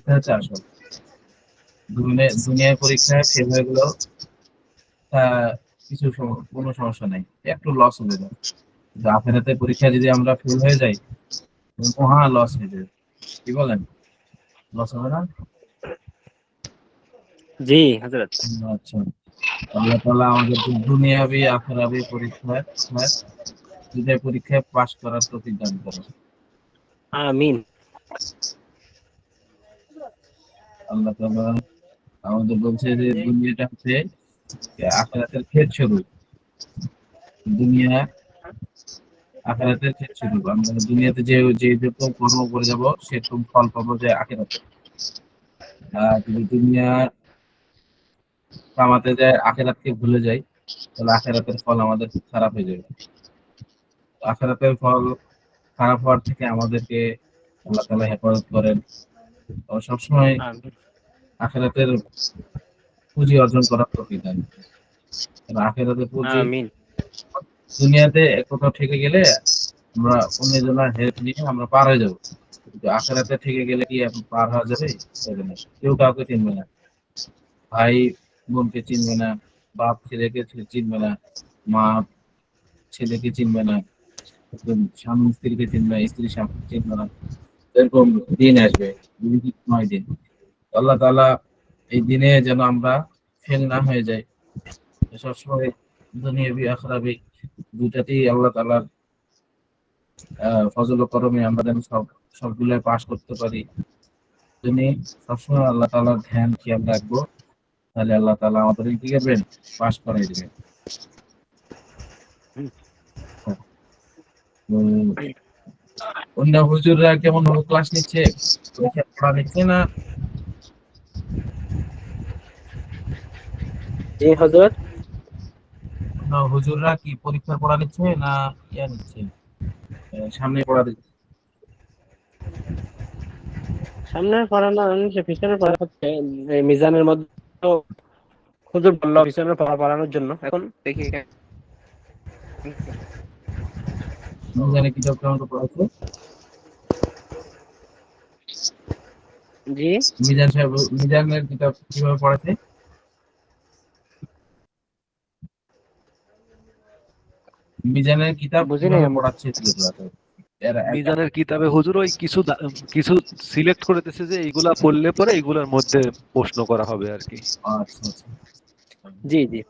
পরীক্ষা হচ্ছে আসল। দুনিয়ার পরীক্ষায় ফেল হয়ে গেলেও তা কোনো সমস্যা নেই, একটু লস হয়ে যায়। কিন্তু আখেরাতের পরীক্ষা যদি আমরা ফেল হয়ে যাই, মহা লস হয়ে যাবে। কি বলেন, লস হবে না? জি হযরত। আচ্ছা, আল্লাহ তাআলা আমাদেরকে দুনিয়াবি আখিরাবি পরীক্ষায় দুইটা পরীক্ষায় পাশ করার তৌফিক দান করুন। আমিন। আল্লাহ তাআলা আমাদের বলছে যে দুনিয়াটা হচ্ছে আখিরাতের ক্ষেত স্বরূপ। দুনিয়া আখিরাতের ক্ষেত স্বরূপ। আমরা দুনিয়াতে যে যেরকম কর্ম করে যাব সেরকম ফল পাবো যে আখিরাতে। আর যদি দুনিয়া কামাতে যায় আখিরাতকে ভুলে যাই, তাহলে আখিরাতের ফল আমাদের খুব খারাপ হয়ে যাবে। আখিরাতের ফল খারাপ হওয়ার থেকে আমাদেরকে আল্লাহ তাআলা হেফাজত করেন। সবসময় আমিন। আখিরাতের পুঁজি অর্জন করার তৌফিক দান করেন। কারণ আখিরাতের পুঁজি আমিন। দুনিয়াতে কোথাও ঠেকে গেলে আমরা অন্যজনের হেল্প নিয়ে আমরা পার হয়ে যাবো, কিন্তু আখিরাতে ঠেকে গেলে কি এখন পার হওয়া যাবে? যাবে না। কেউ কাউকে চিনবে না, ভাই বোনকে চিনবে না, বাপ ছেলেকে চিনবে না, মা ছেলেকে চিনবে না, স্বামী স্ত্রীকে চিনবে না, স্ত্রী স্বামীকে চিনবে না। এরকম দিন আসবে, নয় দিন। আল্লাহ তাআলা এই দিনে যেন আমরা ফেল না হয়ে যাই। সবসময় দুনিয়াবি আখিরাবি দুইটাতেই আল্লাহ তাআলার ফজল ও করমে আমরা যেন সবগুলোয় পাশ করতে পারি। তিনি সবসময় আল্লাহ তাআলার ধ্যান খেয়াল রাখবো, তাহলে আল্লাহ তাআলা আমাদের কি করবেন? পাশ করাই দিবেন। উম, অন্য হুজুররা কেমন ভাবে ক্লাস নিচ্ছে, পড়া নিচ্ছে না? জি হযরত। অন্য হুজুররা কি পরীক্ষার পড়া নিচ্ছে না ইয়া নিচ্ছে, সামনে পড়া দিচ্ছে? সামনে পড়ানো হচ্ছে, পিছনে পড়া হচ্ছে। এই মিজানের মধ্যে তো হুজুর বলল পিছনে পড়ানোর জন্য, এখন দেখি মিজানের কিতাব কেমন করে পড়াচ্ছে? জি মিজান সাহেব মিজানের কিতাব কিভাবে পড়াচ্ছে? মিজানের কিতাব বুঝি নাই কিভাবে আমি। পড়াচ্ছে এগুলো তো এরা মিজানের কিতাবে হুজুর ওই কিছু সিলেক্ট করে দিয়েছে যে এইগুলা পড়লে পরে এইগুলার মধ্যে প্রশ্ন করা হবে আর কি। আচ্ছা আচ্ছা। জি জি।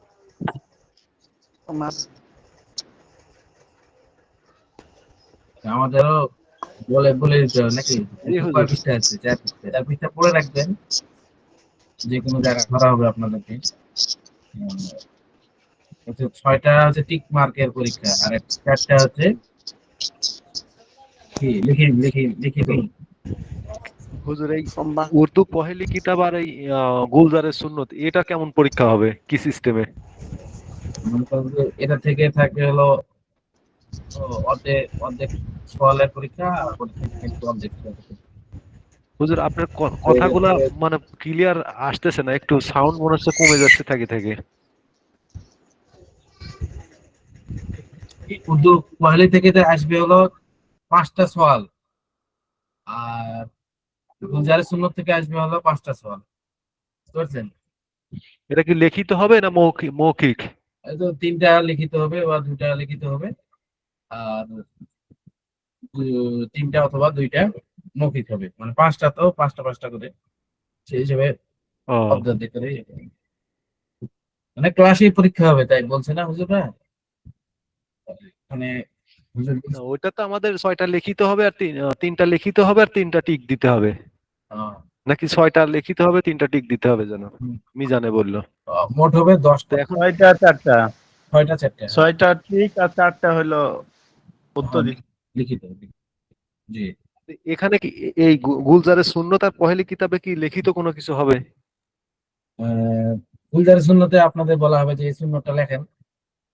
আমাদেরও বলে বলে দিতে হবে নাকি? জি কয় হুজুর। পৃষ্ঠা আছে? 4 পৃষ্ঠা। 4 পৃষ্ঠা পড়ে রাখবেন, যে কোনো জায়গায় ধরা হবে আপনাদেরকে। উম, হচ্ছে 6টা হচ্ছে টিক মার্কের পরীক্ষা, আর 4টা হচ্ছে কি লিখে লিখে লিখে দিন। হুজুর এই উর্দু পহেলি কিতাব আর এই গুলজারের সুন্নত এটা কেমন পরীক্ষা হবে, কি সিস্টেমে? মনে করেন যে এটা থেকে থাকে হলো অর্ধেক অর্ধেক সওয়ালের পরীক্ষা, আর অর্ধেক কিন্তু অর্ধেক সওয়ালের হুজুর আপনার কথাগুলা মানে ক্লিয়ার আসতেছে না, একটু সাউন্ড মনে হচ্ছে কমে যাচ্ছে থেকে থেকে। পরীক্ষা। উর্দু পহেলি থেকে আসবে হলো 5টা সওয়াল, আর গুলজারের সুন্নত থেকে আসবে হলো 5টা সওয়াল। বুঝতে পারছেন? এটা কি লিখিত হবে না মৌখিক মৌখিক? এই তো 3টা লিখিত হবে বা 2টা লিখিত হবে, আর 3টা অথবা 2টা মৌখিক হবে। মানে 5টা তো 5টা 5টা করে, সেই হিসেবে ও অর্ধেক করে। মানে ক্লাসে পরীক্ষা হবে তাই বলছে না হুজুররা? মানে হুজুর না, ওইটা তো আমাদের 6টা লিখিত হবে আর 3টা লিখিত হবে আর 3টা টিক দিতে হবে, নাকি 6টা লিখিত হবে 3টা টিক দিতে হবে যেন মিজানে বললো। মোট হবে তো 10টা। এখন 6টা 4টা, 6টা 4টা, হ্যাঁ। 6টা ঠিক আর 4টা হলো হ্যাঁ, উত্তরী। লিখিত। জি। এখানে কি এই গুলজারের সুন্নত আর পহেলি কিতাবে কি লিখিত কোনো কিছু হবে? গুলজারের সুন্নতে আপনাদের বলা হবে যে এই সুন্নতটা লেখেন,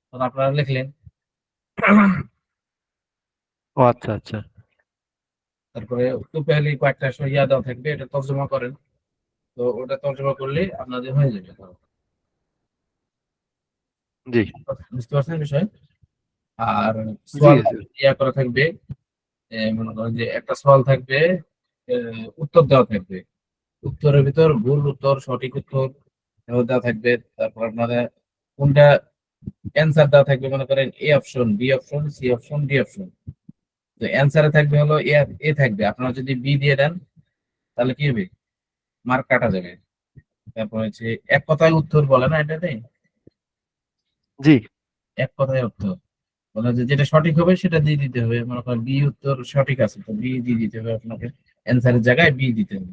তখন আপনারা লিখলেন। ও আচ্ছা আচ্ছা। তারপরে উর্দু পেহলি কয়েকটা ইয়া দেওয়া থাকবে, এটা তর্জমা করেন। তো ওটা তর্জমা করলে আপনাদের হয়ে যাবে। জি বুঝতে পারছেন বিষয়? আর জি সোয়াল জি। ইয়া করা থাকবে, মনে করেন যে একটা সওয়াল থাকবে, উত্তর দেওয়া থাকবে। উত্তরের ভিতর ভুল উত্তর, সঠিক উত্তর এভাবে দেওয়া থাকবে। তারপর আপনাদের কোনটা অ্যান্সার দেওয়া থাকবে, মনে করেন A option, B option, C option, D option. তো অ্যান্সারে থাকবে হলো এ, এ থাকবে। আপনারা যদি বি দিয়ে দেন তাহলে কি হবে, মার্ক কাটা যাবে। তারপর হচ্ছে এক কথায় উত্তর বলে না এটাতে, জি। এক কথায় উত্তর বলে যে যেটা সঠিক হবে সেটা দিয়ে দিতে হবে। মনে করেন বি উত্তর সঠিক আছে, তো বি দিয়ে দিতে হবে আপনাকে, অ্যান্সারের জায়গায় বি দিতে হবে।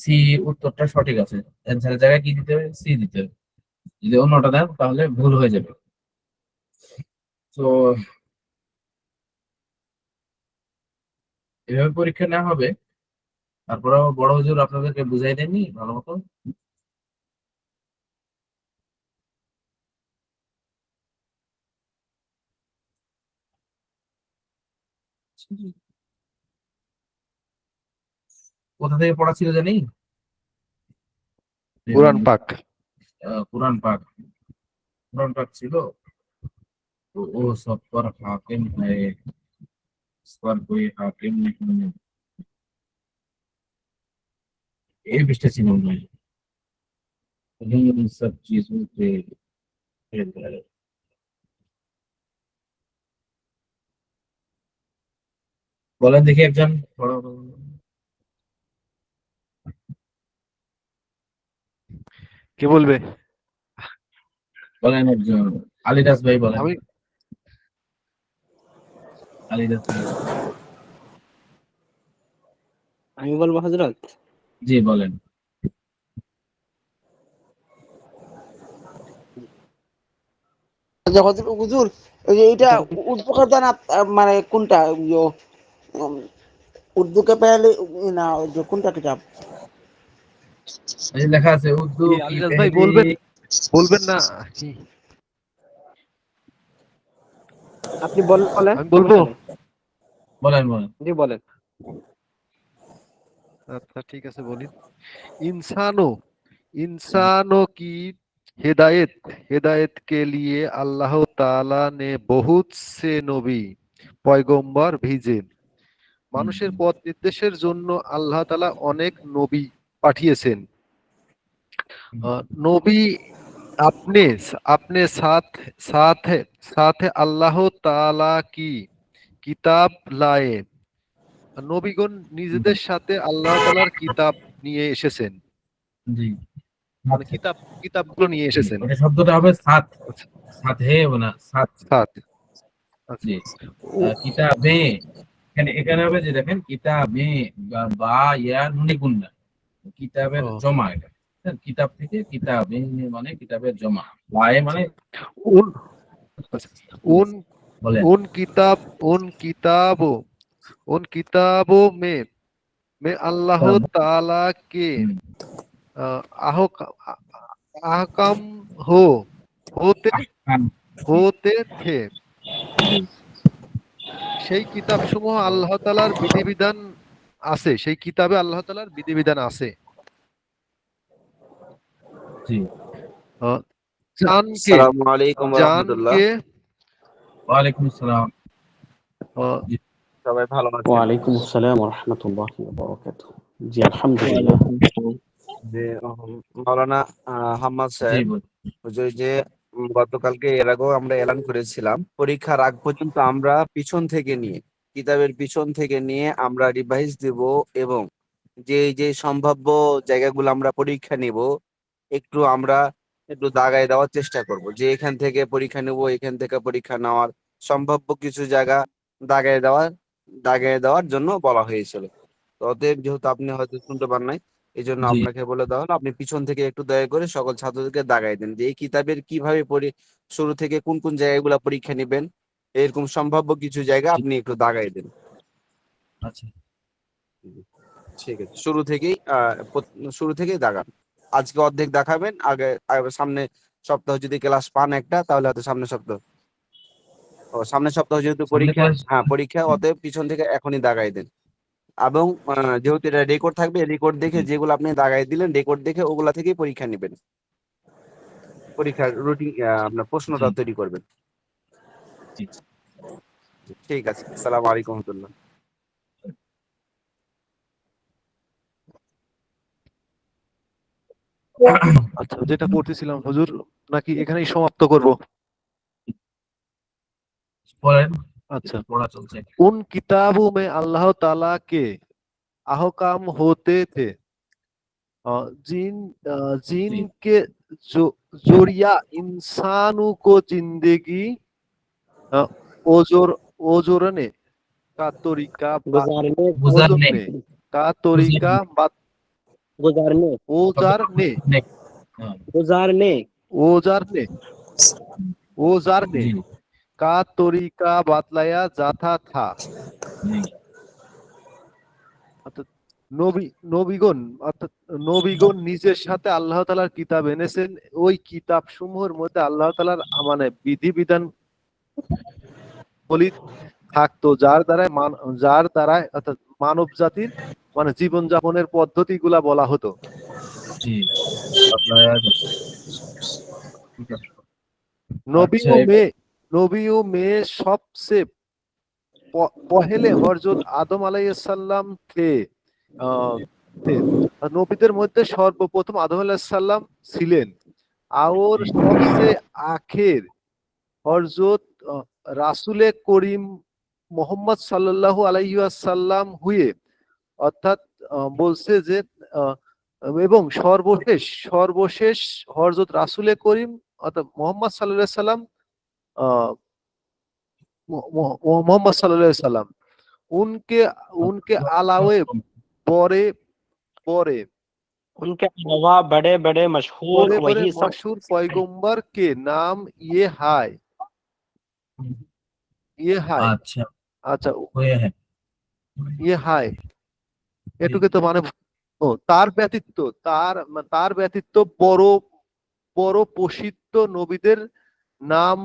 সি উত্তরটা সঠিক আছে, অ্যান্সারের জায়গায় কি দিতে হবে, সি দিতে হবে। যদি অন্যটা দেন তাহলে ভুল হয়ে যাবে। তো এভাবে পরীক্ষা নেওয়া হবে। তারপরেও বড় হুজুর আপনাদেরকে বুঝাই দেননি ভালো মতো? কোথা থেকে পড়া ছিল জানি, কোরআন পাক। কোরআন পাক, কোরআন পাক ছিল। तो वो सब पर हाकिम है, इस पर कोई हाकिम नहीं है। ये भी ছিল না, इन सब चीजों पे खेल रहा है। বলেন দেখি একজন বড়, কে বলবে? বলেন একজন, আলিদাস ভাই বলেন, আমি আলিদাস ভাই। আমি বলবো হযরত। জি বলেন। যে হুজুর, ওই যে এটা উর্দু का दाना মানে কোনটা उर्दू के पहले ना जो কোনটা কিতাব এই যে লেখা আছে উর্দু কি কি আলিরাজ ভাই পেহলি। বলবেন? বলবেন না কি? আপনি বলেন, আমি বলবো? সমস্যা নেই। বলেন বলেন। জি বলেন। আচ্ছা ঠিক আছে বলি। इंसानों इंसानों की हिदायत हिदायत के लिए अल्लाह ताला ने बहुत से নবী পয়গম্বর भेजे। মানুষের পথ নির্দেশের জন্য আল্লাহ তাআলা অনেক নবী পাঠিয়েছেন। নবী अपने अपने साथ साथ अल्लाह ताला की কিতাব লায়ে। নবীগণ নিজেদের সাথে আল্লাহ তাআলার কিতাব নিয়ে এসেছেন, জি মানে আচ্ছা। কিতাবগুলো নিয়ে এসেছেন। এটা শব্দটা হবে সাত, আচ্ছা, সাত হে হবে না, সাত। সাত। আচ্ছা। জি ও কিতাবে, এখানে এখানে হবে যে দেখেন কিতাবে, বা ইয়া নুনে গুন্না, কিতাবের ও, জমা এটা। হ্যাঁ, কিতাব থেকে কিতাবে মানে কিতাবের জমা, লায়ে মানে। আচ্ছা। উন আচ্ছা, উন বলেন। उन किताब उन किताबों उन किताबों में अल्लाह কিতাব, ताला के হুম, अहक अहकाम हो होते আহকাম, জি, होते थे। সেই কিতাব সমূহ আল্লাহ তাআলার বিধিবিধান আছে, সেই কিতাবে আল্লাহ তাআলার বিধিবিধান আছে। জি। আহ, জানকে আসসালামু আলাইকুম রাহমাতুল্লাহ। জানকে ওয়ালাইকুম আসসালাম। আহ, জি, সবাই ভালো আছেন? ওয়ালাইকুম আসসালাম ওয়া রাহমাতুল্লাহি ওয়া বারাকাতুহু। জি আলহামদুলিল্লাহ। ওয়ালাইকুম আসসালাম। যে মাওলানা হাম্মাদ জি সাহেব, বল। হুজুর যে গতকালকে এর আগেও আমরা এলান করেছিলাম, পরীক্ষার আগ পর্যন্ত আমরা পিছন থেকে নিয়ে, কিতাবের পিছন থেকে নিয়ে আমরা রিভাইজ দিব, এবং যে যে সম্ভাব্য জায়গাগুলো আমরা পরীক্ষা নিব আমরা একটু দাগায় দেওয়ার চেষ্টা করব, যে এখান থেকে পরীক্ষা নেব, এখান থেকে পরীক্ষা নেওয়ার সম্ভাব্য কিছু জায়গা দাগায় দেওয়ার দাগায় দেওয়ার জন্য বলা হয়েছিল। তো অতএব যেহেতু আপনি হয়তো শুনতে পান নাই, এই জন্য জি আপনাকে বলে দেওয়া হলো, আপনি পিছন থেকে একটু দয়া করে সকল ছাত্রদেরকে দাগাই দেন যে এই কিতাবের কিভাবে শুরু থেকে কোন কোন জায়গাগুলো পরীক্ষা নেবেন, এরকম সম্ভাব্য কিছু জায়গা জি, আপনি একটু দাগাই দেন। আচ্ছা ঠিক আছে, শুরু থেকেই দাগান। আজকে অর্ধেক দেখাবেন, সামনে সপ্তাহ যদি ক্লাস পান একটা, তাহলে হয়তো সামনের সপ্তাহ যেহেতু সামনে পরীক্ষা, ক্লাস। হ্যাঁ পরীক্ষা, অতএব পিছন থেকে এখনই দাগাই দেন। এবং যেহেতু এটা রেকর্ড থাকবে, রেকর্ড দেখে জি যেগুলো আপনি দাগাই দিলেন, রেকর্ড দেখে ওগুলা থেকেই পরীক্ষা নেবেন, পরীক্ষার রুটিন আপনার জি প্রশ্নটা তৈরি করবেন। জি। ঠিক আছে, আসসালামু আলাইকুম রহমতুল্লাহ। আচ্ছা, যেটা পড়তেছিলাম হুজুর, নাকি এখানেই সমাপ্ত করব? পড়েন, আচ্ছা, পড়া চলছে। उन किताबों में अल्लाह ताला के अहकाम होते थे जिन জি जिनके जो जोरिया इंसानों को जिंदगी अ, ओजोर ओजोरने का तरीका गुजारने गुजरने ओजोरने का तरीका गुजरने गुजारने ओजारने ने हाँ, गुजारने ओजारने ओजारने জি का तरीका बतलाया जाता था। জি অর্থাৎ নবীগণ অর্থাৎ নবীগণ নিজের সাথে আল্লাহ তাআলার কিতাব এনেছেন, ওই কিতাব সমূহের মধ্যে আল্লাহ তাআলার মানে বিধিবিধান বলি থাকতো, যার দ্বারাই অর্থাৎ মানব জাতির মানে জীবন যাপনের পদ্ধতিগুলা বলা হতো। জি বাতলায়া যাবে। ঠিক আছে। নবী আচ্ছা ও মেয়ে নবী ও মেয়ে সবচেয়ে পহেলে হযরত আদম আলাইহিসসালাম থে আহ, थे। নবীদের মধ্যে সর্বপ্রথম আদম আলাইহিস সালাম ছিলেন। और सबसे आखिर हजरत রাসূলে করিম মোহাম্মদ সাল্লাল্লাহু আলাইহি ওয়াসাল্লাম হুয়ে, অর্থাৎ বলছে যে আহ, এবং সর্বশেষ সর্বশেষ হযরত রাসূলে করিম অর্থাৎ মোহাম্মদ সাল্লাল্লাহু আলাইহি সাল্লাম আহ, मोहम्मद सल्लल्लाहु अलैहि वसल्लम उनके उनके अलावे बड़े बड़े उनके अलावा बड़े बड़े मशहूर बड़े बड़े वही सब मशहूर पैगंबर के नाम ये है আচ্ছা अच्छा হয়ে হ্যাঁ ये है এটুকে তো মানে ও তার ব্যতীত তার ব্যতীত বড় বড় প্রসিদ্ধ নবীদের নাম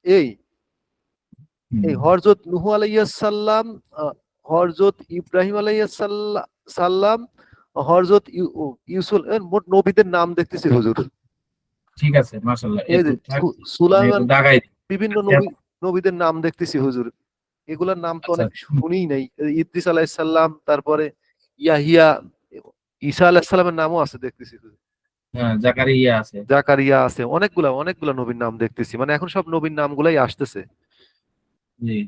এই এই হযরত নূহ আলাইহিস সালাম, হযরত ইব্রাহিম আলাইহিস সালাম, হযরত ইউসুফ, মোট নবীদের নাম দেখতেছি হুজুর। ঠিক আছে মাশাআল্লাহ এই যে এত থাক আমি সুলাইমান, একটু দাগাই দিই। বিভিন্ন নবীদের নাম দেখতেছি হুজুর। এগুলার নাম তো আচ্ছা অনেক শুনিই নাই। ইদ্রিস আলাইহিস সালাম, তারপরে ইয়াহিয়া, ঈসা আলাইহিস সালামের নামও আছে দেখতেছি হুজুর। হ্যাঁ জাকারিয়া আছে জাকারিয়া আছে, অনেকগুলা অনেকগুলা নবীর নাম দেখতেছি, মানে এখন সব নবীর নামগুলাই আসতেছে। জি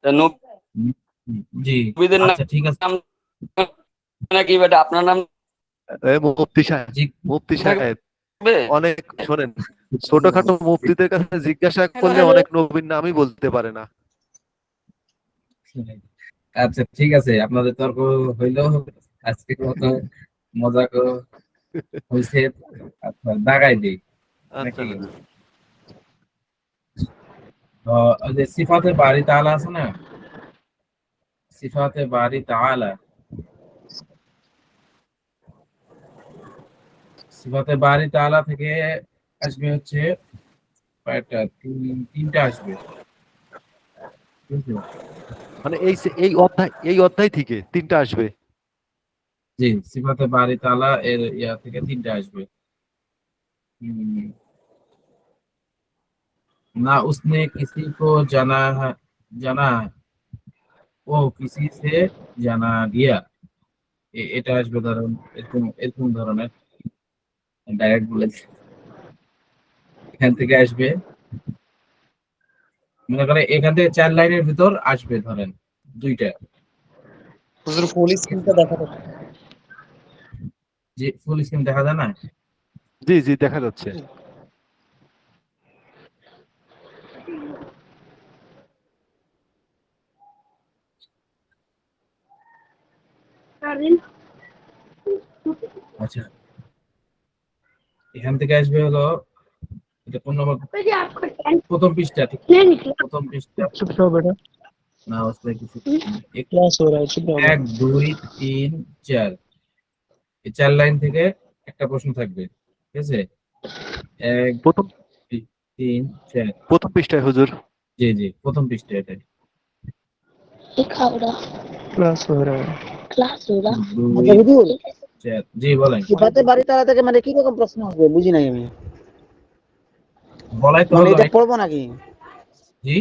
তা হুম, জি নবীদের আচ্ছা ঠিক আছে নাম নাকি বেটা আপনার নাম মুফতি সাহেব, জি মুফতি সাহেব থাকবে? অনেক শোনেন, ছোটখাটো মুফতিদের কাছে জিজ্ঞাসা করলে অনেক নবীর নামই বলতে পারে না। আচ্ছা ঠিক আছে আপনাদের তর্ক হইলো আজকের মতো মজা হয়েছে আচ্ছা দাগাই দিই আচ্ছা নাকি হুজুর। ওই যে সিফাতে বারি তাআলা আছে না সিফাতে বারি তাআলা সিফাতে বারি তাআলা থেকে আসবে হচ্ছে কয়েকটা তিনটা আসবে বুঝছো? মানে এই অধ্যায় থেকে তিনটা আসবে। জি সিফাতে বারি তাআলা এর ইয়া থেকে তিনটা আসবে हम्म, ना उसने किसी को जाना वो किसी से জানা গিয়া এটা আসবে ধরুন এরকম এরকম ধরনের ডাইরেক্ট বলেছি এখান থেকে আসবে মনে করে এখান থেকে 4 লাইনের ভিতর আসবে ধরেন দুইটা হুজুর ফুল স্ক্রিনটা দেখা যাচ্ছে। যে ফুল স্ক্রিন দেখা যায় না জি জি দেখা যাচ্ছে। আচ্ছা এখান থেকে আসবে হলো এটা কোন নম্বর প্রথম পৃষ্ঠা ঠিক প্রথম পৃষ্ঠা चुप रहो बेटा না उसमें কিছু এক क्लास हो रहा है चुप रहो 1 2 3 4 এই 4 লাইন থেকে একটা প্রশ্ন থাকবে ঠিক আছে 1 প্রথম 2 3 4 প্রথম পৃষ্ঠায় হুজুর। জি জি প্রথম পৃষ্ঠা এটা क्लास हो रहा है 2 আচ্ছা হুজুর 4 জি বলেন সিফাতে বাড়ি তাআলা থেকে মানে কি রকম প্রশ্ন আসবে বুঝি নাই আমি। বলাই তো মানে হলো এটা পড়বো নাকি? জি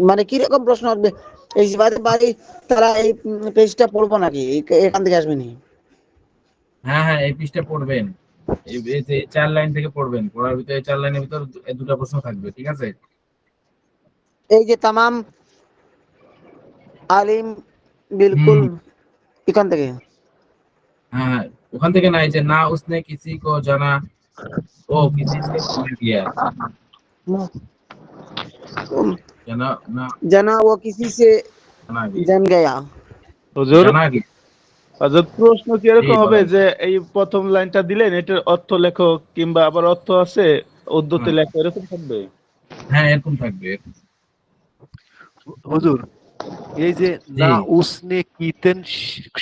মানে কি রকম প্রশ্ন আসবে এই সিফাতে বাড়ি তাআলা এই পেজটা পড়বো নাকি এখান থেকে আসবে নি? হ্যাঁ হ্যাঁ, এই পৃষ্ঠা পড়বেন। এই যে 4 লাইন থেকে পড়বেন, পড়ার ভিতরে 4 লাইনের ভিতর দুটা প্রশ্ন থাকবে, ঠিক আছে? এই যে তামাম আলিম বিলকুল হুম। এখান থেকে। হ্যাঁ, ওখান থেকে নাই যে না উসনে কিসি কো জানা, ও কিসি সে ভুল গিয়া, জানা না, জানা ও কিসি সে জানা গিয়া, জান গয়া। হুজুর জানা গিয়া। হুজুর প্রশ্ন কি জি এরকম হবে বলেন। যে এই প্রথম লাইনটা দিলেন এটার অর্থ লেখো, কিংবা আবার অর্থ আছে উর্দুতে হ্যাঁ লেখো, এরকম থাকবে? হ্যাঁ, এরকম থাকবে। হুজুর এই যে জি না উসনে কিতেন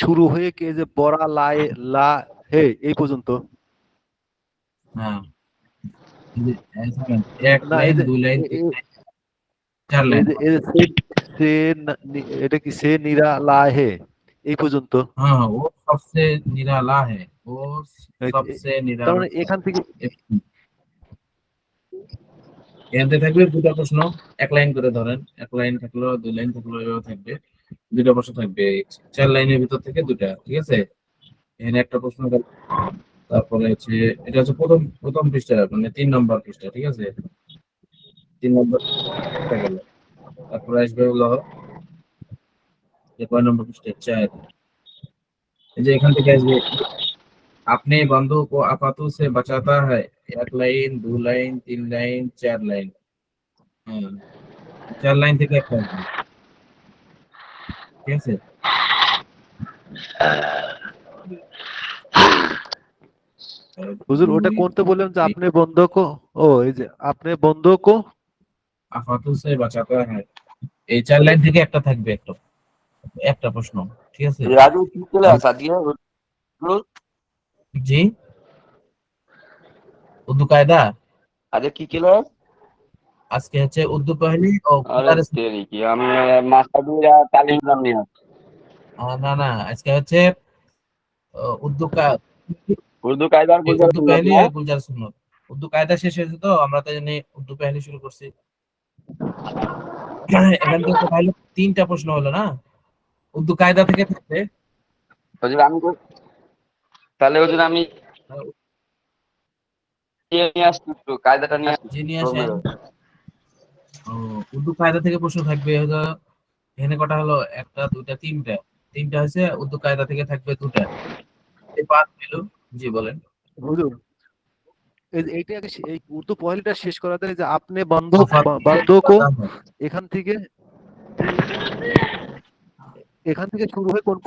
শুরু হয়ে কে যে বড়া লাই লা হে এই পর্যন্ত, হ্যাঁ, এই যে এক না এই লাইন যে 2 লাইন এ- 3 এ- লাইন 4 এই লাইন। যে এই যে সে এটা কি সে নিরা লা হে এই পর্যন্ত। हाँ हाँ, वो सबसे निराला है, वो सबसे তার निराला। মানে এখান থেকে এতে থাকবে দুটা প্রশ্ন, 1 লাইন করে ধরেন, 1 লাইন থাকলো 2 লাইন থাকলো, এভাবে থাকবে। দুটা প্রশ্ন থাকবে 4 লাইনের ভিতর থেকে দুটা, ঠিক আছে? এখানে একটা প্রশ্ন গেল। তারপরে হচ্ছে এটা হচ্ছে প্রথম প্রথম পৃষ্ঠা, মানে 3 নম্বর পৃষ্ঠা, ঠিক আছে? 3 নম্বর পৃষ্ঠা গেল। তারপরে আসবে হলো যে কয় নম্বর পৃষ্ঠা, 4। এই যে এখান থেকে আসবে अपने बंधु को आफतों से बचाता है। 1 लाइन 2 लाइन 3 लाइन 4 लाइन। हाँ, 4 লাইন থেকে একটা আসবে, ঠিক আছে? হুজুর ওটা কোনতে বললেন যে আপনি বন্ধ কো, ও এই যে আপনি বন্ধ কো, আপাতত সে বাঁচাতা है, এই 4 লাইন থেকে একটা থাকবে, একটা একটা প্রশ্ন, ঠিক আছে? রাজু কি চলে আসা দিয়ে হুজুর? জি, উর্দু কায়দা আরে কি ক্লাস? আজকে হচ্ছে উর্দু পহেলি ও আরে গুজারিশ। তেরি কি, আমি মাস্টারদুরা তালিম নিলাম নিয়ে। না না, আজকে হচ্ছে উর্দু উর্দু কায়দার গুলজার উর্দু সুন্নাত পহেলি না? আর গুলজার সুন্নত। উর্দু কায়দা শেষ হয়েছে, তো আমরা তাই জন্য উর্দু পহেলি শুরু করছি। এখান থেকে তাহলে 3টা প্রশ্ন হলো না, উর্দু কায়দা থেকে থাকবে। হুজুর আমি তাহলে হুজুর আমি নিয়ে আসছি, একটু কায়দাটা নিয়ে আসছি। জি নিয়ে আসেন। ও, উর্দু কায়দা থেকে প্রশ্ন থাকবে হলো, এখানে কটা হলো, একটা দুইটা তিনটা, তিনটা হচ্ছে উর্দু কায়দা থেকে থাকবে দুটা, এই 5 পেলো। জি বলেন। হুজুর এইটা আগে এই উর্দু পহেলিটা শেষ করাতে যে আপনি বন্ধ আফাত বন্ধ কো, এখান থেকে এখান থেকে শুরু হয়ে কোন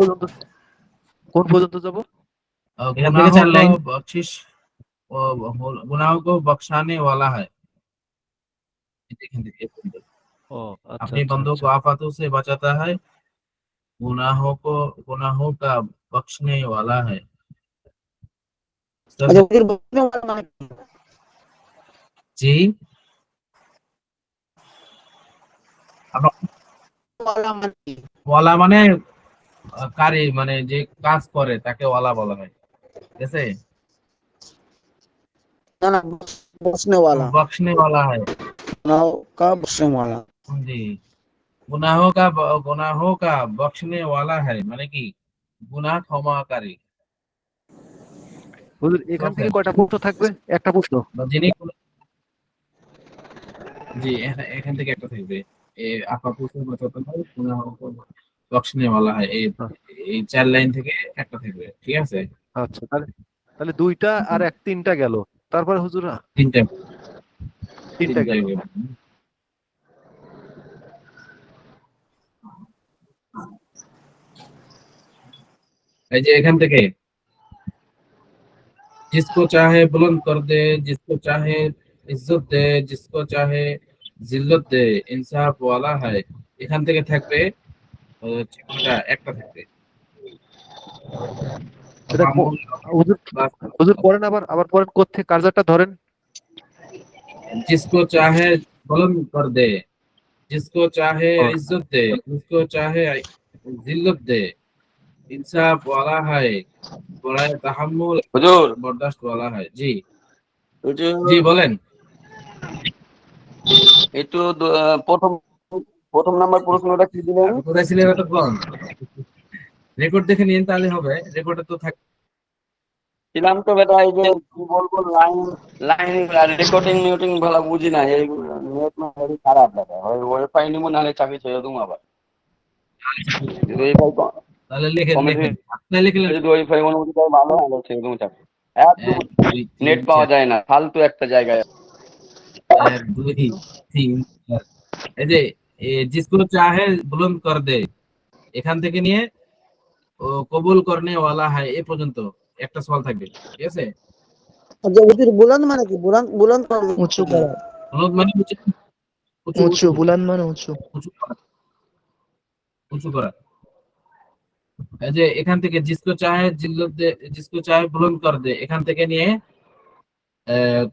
পর্যন্ত যাব। এখান থেকে 4 লাইন বকশিস ও गुनाहों को बख्शाने वाला है, এখান থেকে এই পর্যন্ত। ও আচ্ছা अपने আচ্ছা बंदों को আচ্ছা। आफतों से बचाता है, गुनाहों को गुनाहों का बख्शने वाला है। আচ্ছা ওদের বলতে মানে কি? জি, আবার ওয়ালা মানে কি? ওয়ালা মানে কারি, মানে যে কাজ করে তাকে ওয়ালা বলা হয়, ঠিক আছে? না না, বসনে ওয়ালা। बख्शने वाला है। নাও কা বসনে ওয়ালা। जी, गुनाहों का बख्शने वाला है মানে কি, গুনাহ ক্ষমাকারী, হুজুর বুঝতে এখান থেকে পারছেন? কয়টা প্রশ্ন থাকবে, একটা প্রশ্ন। বা যিনি জি, এখান থেকে একটা থাকবে, এই আপাতত বাঁচাতে হয়, গুনাहों को बख्शने वाला है, এই 4 লাইন থেকে একটা থাকবে, ঠিক আছে? আচ্ছা তাহলে তাহলে দুইটা আর তিনটা গেল, তারপরে হুজুর তিনটা তিনটা তিনটা গেল। গেল। এই যে এখান থেকে जिसको चाहे बुलंद कर दे, जिसको चाहे इज्जत दे, जिसको चाहे जिल्লত দে, ইনসাফ ওয়ালা হয়, এখান থেকে থাকবে হচ্ছে কোনটা, একটা থাকবে এটা তাহাম্মুল হুজুর বাস। হুজুর পড়েন, আবার আবার পড়েন, কোত্থেকে কার্যারটা ধরেন। जिसको चाहे बुलंद कर दे, जिसको चाहे ও, इज्जत दे, जिसको चाहे जिल्लत दे, इंसाफ वाला है, बड़ा तहम्मुल হুজুর बर्दाश्त वाला है। जी হুজুর जी বলেন। একটু প্রথম প্রথম নাম্বার প্রশ্নটা কি দিলেন? আপনি কোথায় ছিলেন এতক্ষণ? রেকর্ড দেখে নিন, তাহলে হবে, রেকর্ডে তো থাক। ছিলাম তো বেটা, এই যে কি বলবো, লাইন লাইন রেকর্ডিং মিউটিং ভালো বুঝি না, এই নেট না হেভি খারাপ বেটা, ওই ওয়াইফাই নিবো নাহলে চাকরি ছেড়ে দেবো আবার। যদি ওয়াইফাই তাহলে লিখেন কমিটি লিখেন, আপনি লিখলেন যদি ওয়াইফাই অনুমতি দেয় ভালো, নাহলে ছেড়ে দেবো চাকরি। একদম এক দুই তিন নেট পাওয়া চার, যায় না, ফালতু একটা জায়গায়। এক দুই তিন চার। এই যে জিসকো চাহে বুলন্দ কর দে, এখান থেকে নিয়ে ও কবুল করনে ওয়ালা হ্যায় এ পর্যন্ত একটা সওয়াল থাকবে, ঠিক আছে? আচ্ছা হুজুর বুলন্দ মানে কি? বুলন্দ বুলন্দ মানে উঁচু কি? করা, বুলন্দ মানে উঁচু, উঁচু উঁচু উঁচু বুলান মানে উঁচু। উঁচু করা, উঁচু করা। এই যে এখান থেকে জিসকো চাহে জিল্লত দে, জিসকো চাহে বুলন্দ কর দে, এখান থেকে নিয়ে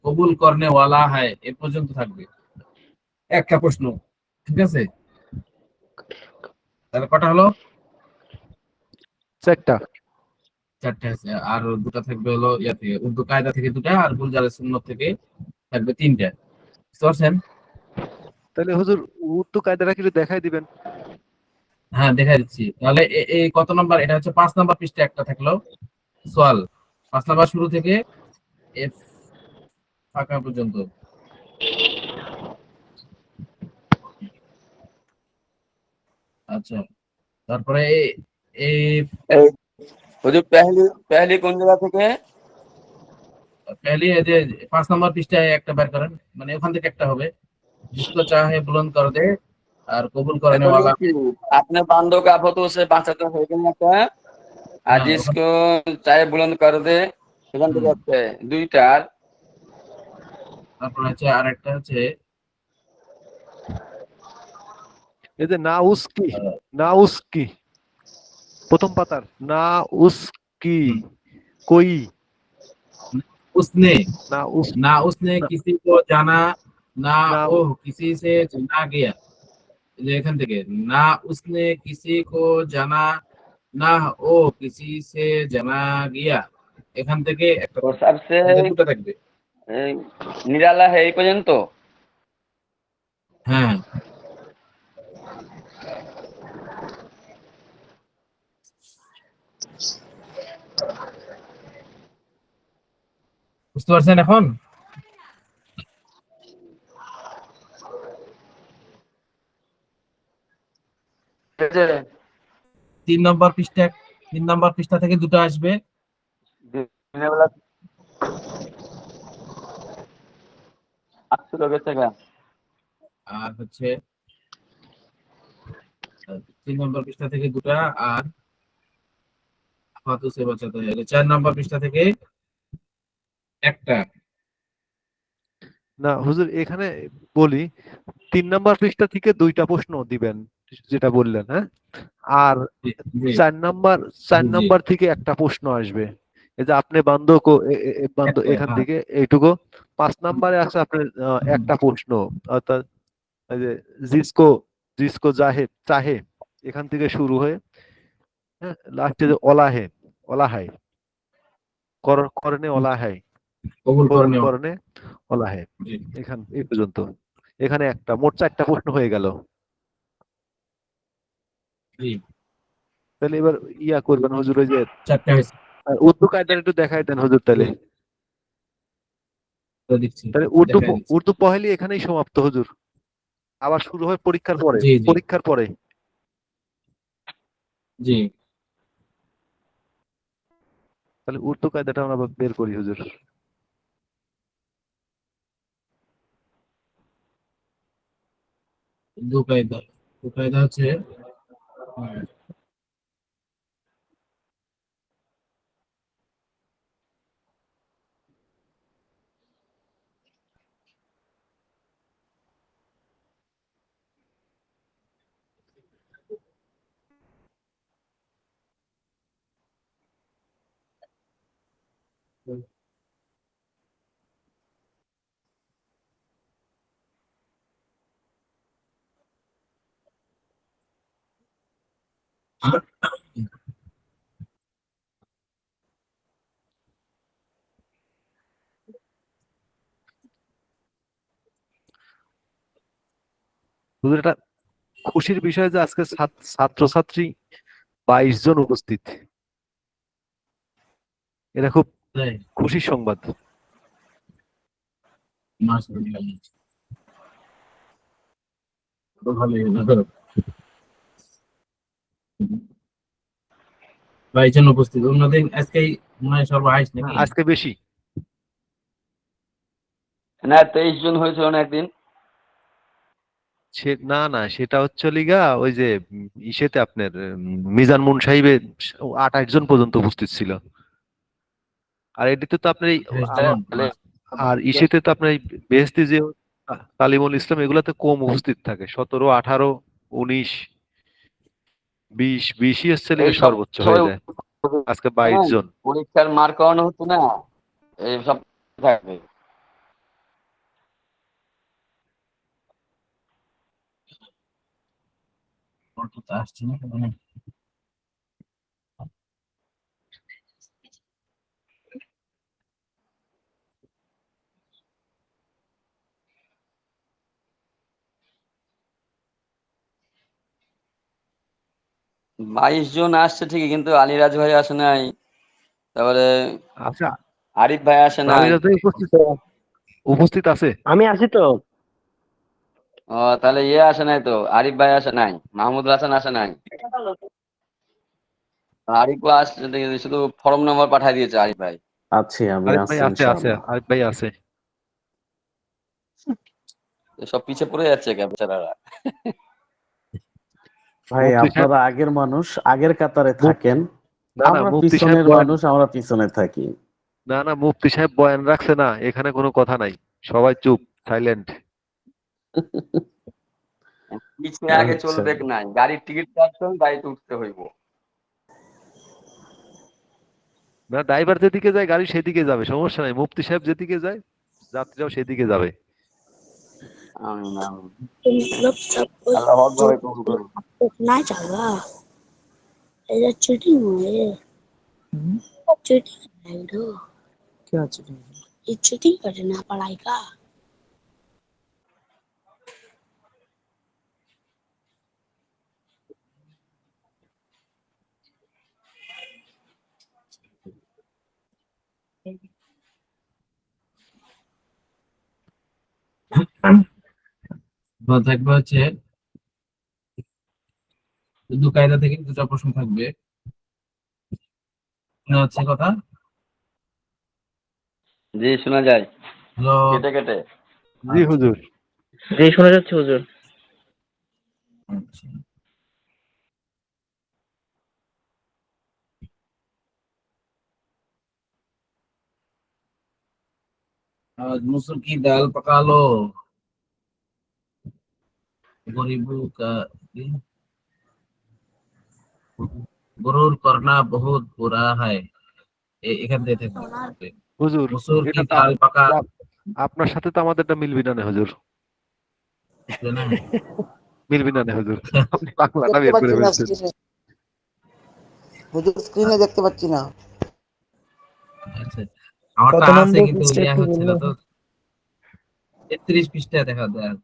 কবুল করনে ওয়ালা হ্যায় এ পর্যন্ত থাকবে একটা প্রশ্ন, ঠিক আছে? তাহলে কটা হলো? চারটা। চারটে আছে, আর দুটা থাকবে হলো ইয়া থেকে, উর্দু কায়দা থেকে দুটা, আর গুলজারের সুন্নত থেকে থাকবে তিনটা। বুঝতে পারছেন? তাহলে হুজুর উর্দু কায়দাটা কিছু দেখাই দিবেন। হ্যাঁ দেখাই দিচ্ছি। তাহলে এই কত নাম্বার? এটা হচ্ছে 5 নাম্বার পৃষ্ঠা একটা থাকলো সোয়াল, 5 নাম্বার শুরু থেকে এফ ফাঁকা পর্যন্ত। আচ্ছা, তারপরে এই এই হুজুর পেহলি পেহলি কোন জায়গা থেকে? পেহলি এই যে 5 নাম্বার পৃষ্ঠায় একটা বের করেন, মানে ওখান থেকে একটা হবে, जिसको चाहे बुलंद कर दे আর কবুল করনে এখন वाला। কি আপনি বান্দো কা ফটো সে বাঁচাতে হয়ে গেল একটা, আর হ্যাঁ ওখান, জিসকো চাই বুলন্দ করে দে, সেখান থেকে হচ্ছে দুইটা। আর তারপর হচ্ছে আরেকটা হচ্ছে এই যে না উসকি, আহ, না উসকি, প্রথম পাতার না উসকি হুম, কই, उसने না উস, ना उसने না किसी को जाना, ना না वो किसी से जाना गया। যে এখান থেকে না उसने किसी को जाना, না ও किसी से जाना गया, এখান থেকে একটা ও থাকবে, সবসে এখান থেকে দুটো থাকবে। নিরালা হে এই পর্যন্ত। হ্যাঁ বুঝতে পারছেন এখন? এই যে 3 নম্বর পৃষ্ঠা, 3 নম্বর পৃষ্ঠা থেকে দুটো আসবে। দিনের বেলা আসছিল গেছে গা। আর হচ্ছে 3 নম্বর পৃষ্ঠা থেকে দুটা, আর হাতু সে বাঁচাতে হবে 4 নম্বর পৃষ্ঠা থেকে একটা। না হুজুর এখানে বলি 3 নাম্বার পৃষ্ঠা থেকে দুইটা প্রশ্ন দিবেন, যেটা বললেন, হ্যাঁ। আর জি জি 4 নাম্বার, চার জি জি, নাম্বার থেকে একটা প্রশ্ন আসবে, এই যে আপনি বান্ধ বান্ধ একটা এখান হ্যাঁ। থেকে এইটুকু। 5 নাম্বারে আছে আপনার একটা প্রশ্ন, অর্থাৎ এই যে জিসকো, জিসকো জাহে চাহে, এখান থেকে শুরু হয়ে, হ্যাঁ, লাস্টে যে ওলাহে, ওলাহাই, করনে ওলাহাই, কবুল কবুল করনে। করনে ওলাহে, জি এখান এই পর্যন্ত। এখানে একটা মোট 4টা প্রশ্ন হয়ে গেল। জি, তাহলে এবার ইয়া করবেন হুজুর, ওই যে চারটা হয়েছে। উর্দু কায়দার একটু দেখাই দেন হুজুর তাহলে। জি, তো দিচ্ছি, তাহলে উর্দু দেখাই দিচ্ছি। উর্দু পহেলি এখানেই সমাপ্ত হুজুর, আবার শুরু হয় পরীক্ষার পরে, জি জি পরীক্ষার পরে। জি, তাহলে উর্দু কায়দাটা আমরা বের করি হুজুর। দু কায়দা, দু কায়দা হচ্ছে হুজুর এটা খুশির বিষয় যে আজকে ছাত্রছাত্রী 22 জন উপস্থিত, এটা খুব তাই? খুশির সংবাদ। মাশাআল্লাহ। তো ভালোই হলো। ভাইজান উপস্থিত অন্যদিন আজকেই মনে হয় সর্ব হাইস্ট নাকি? আজকে বেশি। না 23 জন হয়েছিল না একদিন। না না, সেটা হচ্ছে লিগা ওই যে ইসেতে আপনার মিজান মুন সাহেবের 28 জন পর্যন্ত উপস্থিত ছিল। আর এটিতে তো আপনার এই 28 জন। তাহলে আর ইসেতে তো আপনার এই বেহেশতি যে তালিমুল ইসলাম এগুলাতে কম উপস্থিত থাকে, 17, 18, 19, 20ই হচ্ছে এই লিগে সব সর্বোচ্চ সবাই হয়ে যায়। আজকে 22 জন। পরীক্ষার মার করানো হচ্ছে না, এই সব থাকবে। অটো তো আসছে না মানে। বাইশ জন আসছে ঠিকই, কিন্তু আলিরাজ ভাই আসে নাই, তারপরে আচ্ছা, আরিফ ভাই আসে নাই। আমিরাজ ভাই উপস্থিত আছে। আমি আছি তো। ও তাহলে ইয়ে আসে নাই তো, আরিফ ভাই আসে নাই, মাহমুদ হাসান আসে নাই। আরিফ ভাই আসছে, শুধু ফর্ম নাম্বার পাঠিয়ে দিয়েছে আরিফ ভাই। আছি, আমি আরিফ ভাই আছি আছে, ইনশাআল্লাহ। আরিফ ভাই আছে। সব পিছে পড়ে যাচ্ছে কে বেচারারা। ভাই মুফতি সাহেব, আপনারা আগের মানুষ, আগের কাতারে থাকেন, না না আমরা মুফতি সাহেব পিছনের বয়ান, মানুষ, আমরা পিছনে থাকি। না না মুফতি সাহেব বয়ান রাখছে না, এখানে কোনো কথা নাই, সবাই চুপ, সাইলেন্ট। পিছিয়ে আগে আচ্ছা, চলবে নাই, গাড়ির টিকিট কাটছেন, গাড়িতে উঠতে হইব। না, ড্রাইভার যেদিকে যায় গাড়ি সেদিকে যাবে, সমস্যা নাই। মুফতি সাহেব যেদিকে যায় যাত্রীরাও সেদিকে যাবে। আমিন আমিন। मतलब सब कुछ আল্লাহ হক जो ভাবে কবুল করুন। उठना चाहेगा ऐसा चीटिंग हुई है चीटिंग है तो क्या चीटिंग? ये चीटिंग करना पढ़ाई का থাকবে হচ্ছে দুটো কায়দা থেকে দুটো প্রশ্ন থাকবে। শোনা যাচ্ছে কথা? জি শোনা যায়, হ্যালো। কেটে কেটে। জি হুজুর। জি শোনা যাচ্ছে হুজুর। আচ্ছা। आज मसूर की दाल पका लो, गरीबों का गुरूर करना बहुत बुरा है। এখান থেকে থাকবে হুজুর, মসুর কি এটা তো ডাল পাকা আপনার সাথে তো আমাদেরটা মিলবি না হুজুর, বুঝলে না? মিলবি না হুজুর, আপনি বাংলাটা দেখতে বের করে পাচ্ছি না ফেলছেন। স্ক্রিনে, হুজুর স্ক্রিনে দেখতে পাচ্ছি না। আচ্ছা, আমারটা কত আছে নম্বর কিন্তু পৃষ্ঠা ইয়া একটু হচ্ছে না বলবেন? তো। 33 পৃষ্ঠা দেখা যায়।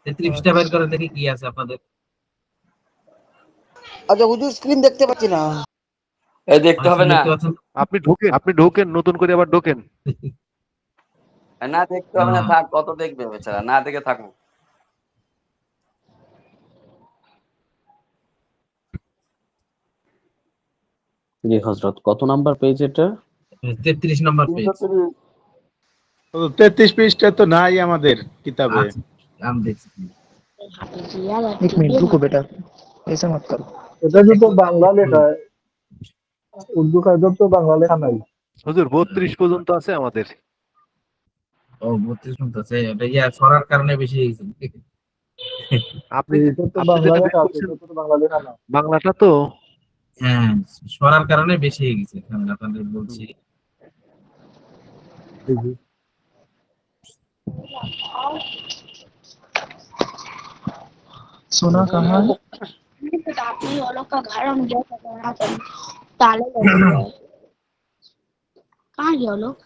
33 পৃষ্ঠা বের করে দেখি কি আছে আপনাদের। আচ্ছা হুজুর স্ক্রিন দেখতে পাচ্ছি না। এই দেখতে হবে না, দেখতে পাচ্ছেন? আপনি ঢোকেন, নতুন করে আবার ঢোকেন। না দেখতে হবে না, থাক, কত দেখবে বেচারা, না দেখে থাকুক। জি হযরত, কত নাম্বার পেজ এটা? 33 নম্বর পেজ। 33 পৃষ্ঠা তো নাই আমাদের কিতাবে। আচ্ছা, আমি দেখছি। एक मिनट रुको बेटा, ऐसा मत करो। এটা তো বাংলা লেখা, উর্দু কায়দা তো বাংলা লেখা নাই। হুজুর 32 পর্যন্ত আছে আমাদের। ও 32 শুনতেছে, এটা ইয়া সরার কারণে বেশি হয়ে গেছে। আপনি এটা তো আপনি বাংলা যেটা বের লেখা আছে, করছেন এটা তো বাংলা লেখা না। বাংলাটা তো। হ্যাঁ, সরার কারণে বেশি হয়ে গেছে, আমি আপনাদের বলছি। सोना कहाँ है? आप ही वालों का घर हम जा सकते हैं ताले लगे हुए हैं कहाँ है वो लोग